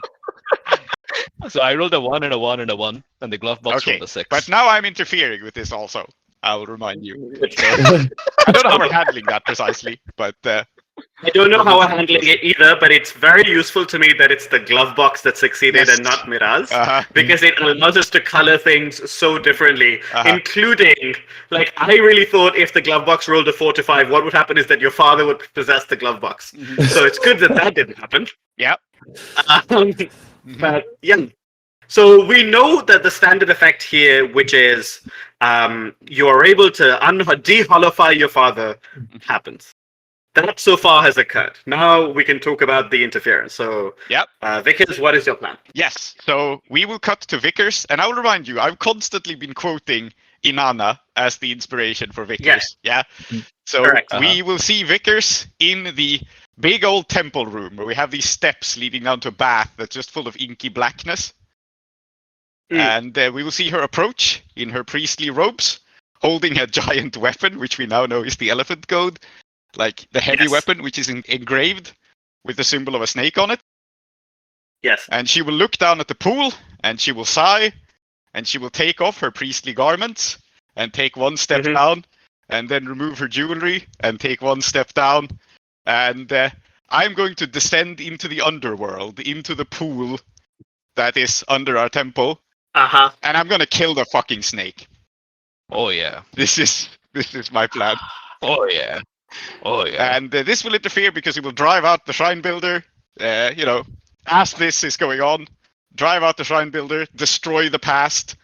So I rolled a 1 and a 1 and a 1, and the glove box Okay, rolled a 6. but now I'm interfering with this also. I'll remind you. Okay. I don't know how we're handling that precisely, but I don't know how we're handling it either, but it's very useful to me that it's the glove box that succeeded Yes. and not Miraz. uh-huh. Because it allows us to color things so differently, Uh-huh. including, like, I really thought if the glove box rolled a 4 to 5, what would happen is that your father would possess the glove box. So it's good that that didn't happen. Yep. But yeah. So we know that the standard effect here, which is you are able to de-holofy your father, happens. That so far has occurred. Now we can talk about the interference. So, Yep. Vickers, what is your plan? Yes, so we will cut to Vickers, and I will remind you, I've constantly been quoting Inanna as the inspiration for Vickers. Yeah. So Correct. we will see Vickers in the big old temple room where we have these steps leading down to a bath that's just full of inky blackness. And we will see her approach in her priestly robes, holding a giant weapon, which we now know is the elephant code, like the heavy Yes. weapon, which is engraved with the symbol of a snake on it. Yes. And she will look down at the pool, and she will sigh, and she will take off her priestly garments, and take one step Mhm. down, and then remove her jewelry, and take one step down. And I'm going to descend into the underworld, into the pool that is under our temple, Uh-huh. and I'm going to kill the fucking snake. Oh yeah. This is my plan. Oh yeah. Oh yeah. And this will interfere because it will drive out the shrine builder. As this is going on, drive out the shrine builder, destroy the past,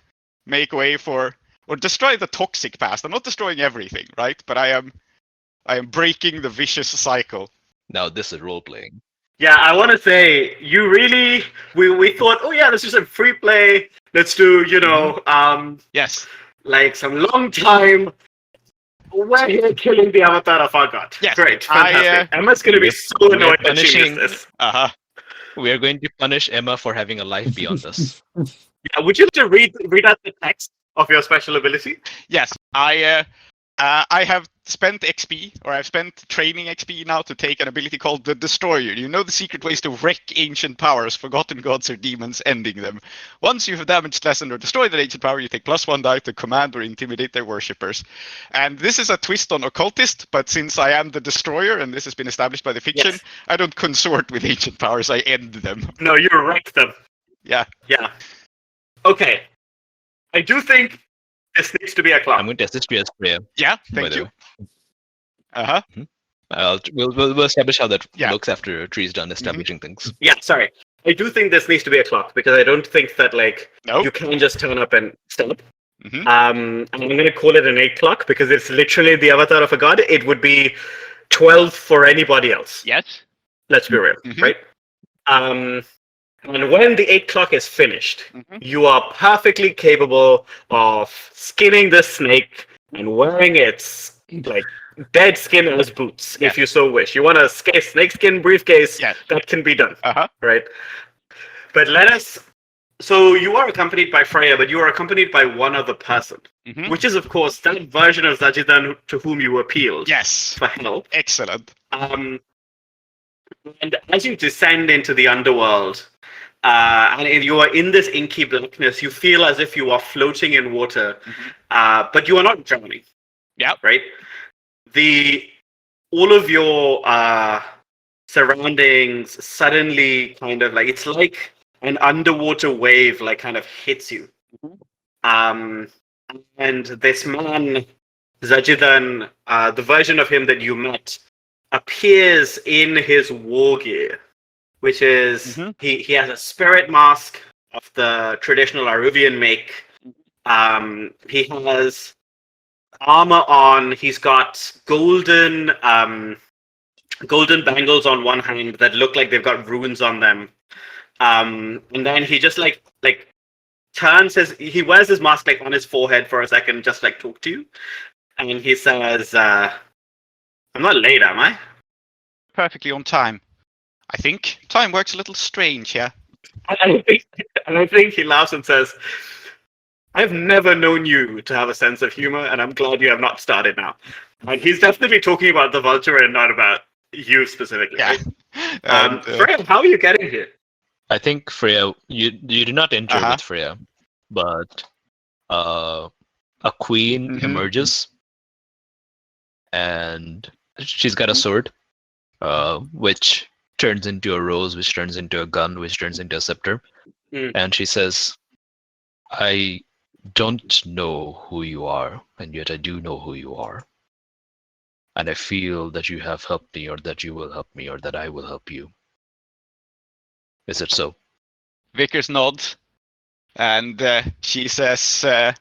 make way for, or destroy the toxic past. I'm not destroying everything, right? But I am breaking the vicious cycle. Now this is role playing. Yeah, I want to say, you really, we thought, oh yeah, this is a free play. Let's do, Yes. like some long time. We're here killing the avatar of our god. Yes, Great, fantastic. Emma's going to be we're- so we're annoyed that she punishing- missed this. Uh-huh. We are going to punish Emma for having a life beyond us. Yeah, would you like to read out the text of your special ability? Yes. I have spent XP, or I've spent training XP now to take an ability called the Destroyer. You know the secret ways to wreck ancient powers, forgotten gods or demons, ending them. Once you have damaged, lessened, or destroyed an ancient power, you take +1 die to command or intimidate their worshippers. And this is a twist on occultist, but since I am the Destroyer, and this has been established by the fiction, Yes. I don't consort with ancient powers, I end them. No, you wrecked them. Yeah. Yeah. Okay. I do think this needs to be a clock. I'm going to assist you as prayer. Yeah, by thank the you. way. Uh-huh. We'll establish how that Yeah. looks after Tree's done establishing things. Yeah, sorry. I do think this needs to be a clock because I don't think that like No. you can just turn up and stop. Mhm. And I'm going to call it an 8 clock because it's literally the avatar of a god. It would be 12 for anybody else. Yes. Let's be real, Mhm. right? And when the 8 clock is finished, Mhm. you are perfectly capable of skinning the snake and wearing its like dead skin as boots, Yes. if you so wish. You want a snake skin briefcase? Yes. That can be done, Uh-huh. right? But let us. So you are accompanied by Freya, but you are accompanied by one other person, Mhm. which is, of course, that version of Zajjidan to whom you appealed Yes. for help. Excellent. And as you descend into the underworld, and you are in this inky blackness, you feel as if you are floating in water, but you are not drowning. Yep. Right? All of your surroundings suddenly kind of like, it's like an underwater wave like kind of hits you. And this man, Zajjidan, the version of him that you met, appears in his war gear, which is he has a spirit mask of the traditional Iruvian make. He has armor on. He's got golden bangles on one hand that look like they've got runes on them. And then he just like turns he wears his mask like on his forehead for a second, just like talk to you, and he says, "I'm not late, am I?" Perfectly on time. I think time works a little strange here. And I think he laughs and says, "I've never known you to have a sense of humor, and I'm glad you have not started now." And he's definitely talking about the vulture and not about you specifically. Yeah. Right? Freya, how are you getting here? I think Freya, you do not enter with Freya, but a queen emerges, and she's got a sword, which turns into a rose, which turns into a gun, which turns into a scepter, and she says, "I don't know who you are, and yet I do know who you are. And I feel that you have helped me, or that you will help me, or that I will help you. Is it so?" Vickers nods, and she says, "I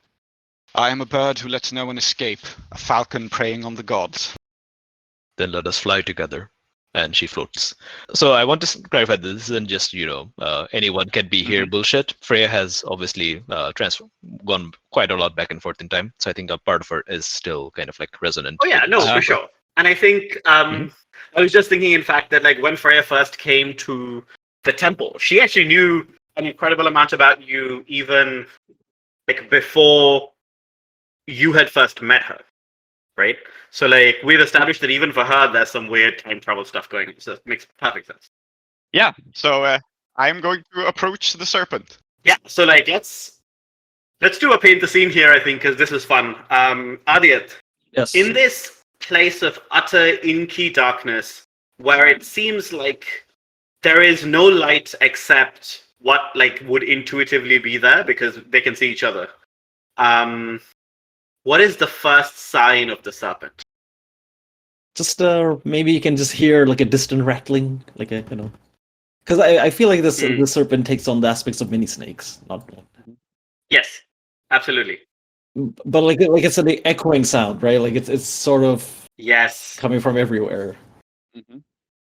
am a bird who lets no one escape, a falcon preying on the gods." "Then let us fly together." And she floats. So I want to clarify that this isn't just, anyone can be here bullshit. Freya has obviously gone quite a lot back and forth in time. So I think a part of her is still kind of like resonant. Oh yeah, no, for sure. And I think I was just thinking, in fact, that like when Freya first came to the temple, she actually knew an incredible amount about you, even like before you had first met her, right? So like we've established that even for her, there's some weird time travel stuff going on. So it makes perfect sense. Yeah. So I'm going to approach the serpent. Yeah. So like let's do a paint the scene here, I think, because this is fun. Aadiyat, Yes. in this place of utter inky darkness, where it seems like there is no light except what like would intuitively be there because they can see each other. What is the first sign of the serpent? Just maybe you can just hear like a distant rattling, like a because I feel like this serpent takes on the aspects of mini snakes, not. Yes, absolutely. But like it's an echoing sound, right? Like it's sort of coming from everywhere.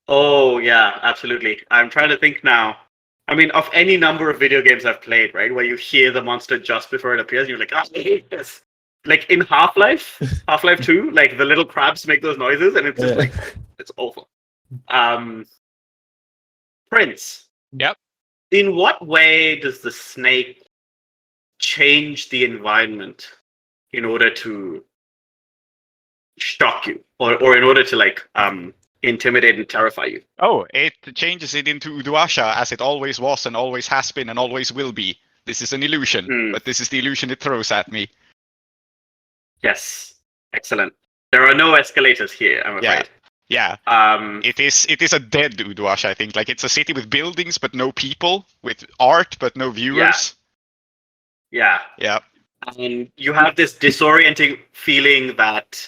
Oh yeah, absolutely. I'm trying to think now. I mean, of any number of video games I've played, right, where you hear the monster just before it appears, you're like, I hate this. Like in Half-Life 2, like the little crabs make those noises, and it's just like, it's awful. Prince. Yep. In what way does the snake change the environment in order to shock you, or in order to like intimidate and terrify you? Oh, it changes it into Uduasha, as it always was and always has been and always will be. This is an illusion, but this is the illusion it throws at me. Yes, excellent. There are no escalators here, I'm afraid. Yeah. It is a dead Uduasha, I think. Like it's a city with buildings but no people, with art but no viewers. Yeah. And you have this disorienting feeling that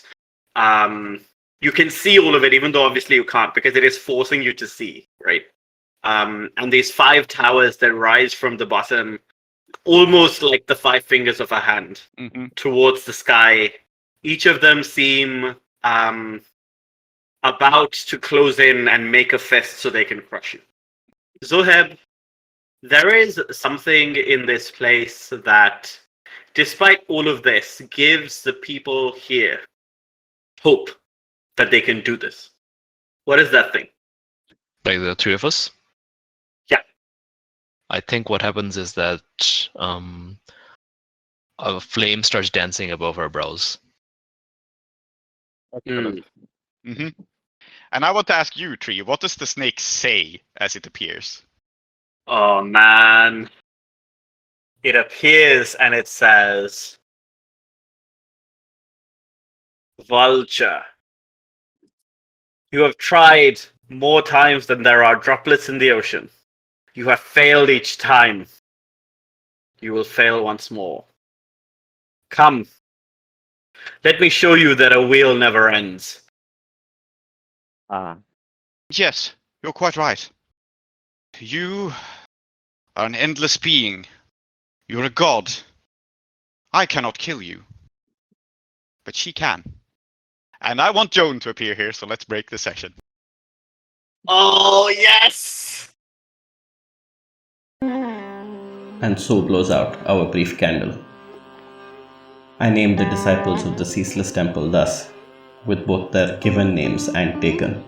you can see all of it, even though obviously you can't, because it is forcing you to see, right? And these 5 towers that rise from the bottom, almost like the 5 fingers of a hand, towards the sky. Each of them seem about to close in and make a fist so they can crush you. Zoheb, there is something in this place that, despite all of this, gives the people here hope that they can do this. What is that thing? Like the 3 of us? Yeah. I think what happens is that a flame starts dancing above our brows. And And I want to ask you, Tree, what does the snake say as it appears? Oh man. It appears and it says, Vulture, you have tried more times than there are droplets in the ocean. You have failed each time. You will fail once more. Come. Let me show you that a wheel never ends. Yes, you're quite right. You are an endless being. You're a god. I cannot kill you. But she can. And I want Joan to appear here, so let's break the session. Oh, yes! And so blows out our brief candle. I named the disciples of the ceaseless temple thus, with both their given names and taken.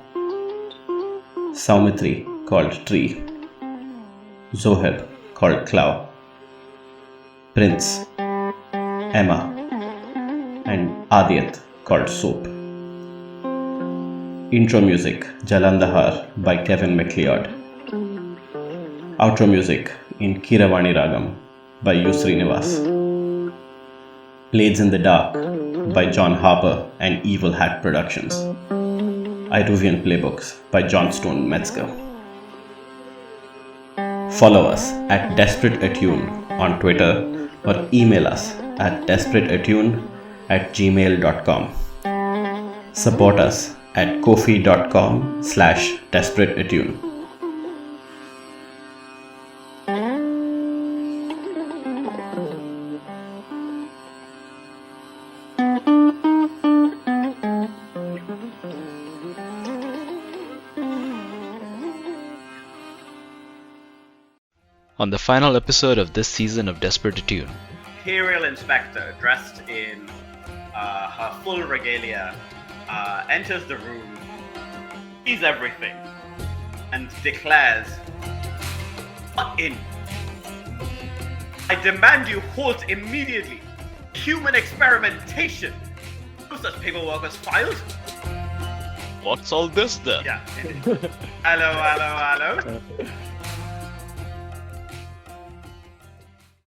Soumithri, called Tree. Zoheb, called Klow. Prince, Emma, and Aadiyat, called Soap. Intro music, Jalandhar by Kevin MacLeod. Outro music in Kiravani Ragam by Srinivas. Blades in the Dark by John Harper and Evil Hat Productions. Iruvian playbooks by Johnstone Metzger. Follow us at Desperate Attune on Twitter or email us at desperateattune@gmail.com. Support us at kofi.com/desperateattune. On the final episode of this season of Desperate Attune, Imperial Inspector, dressed in her full regalia, enters the room, sees everything, and declares, "What in? I demand you halt immediately! Human experimentation! No such paperwork was filed!" What's all this then? Yeah. Hello.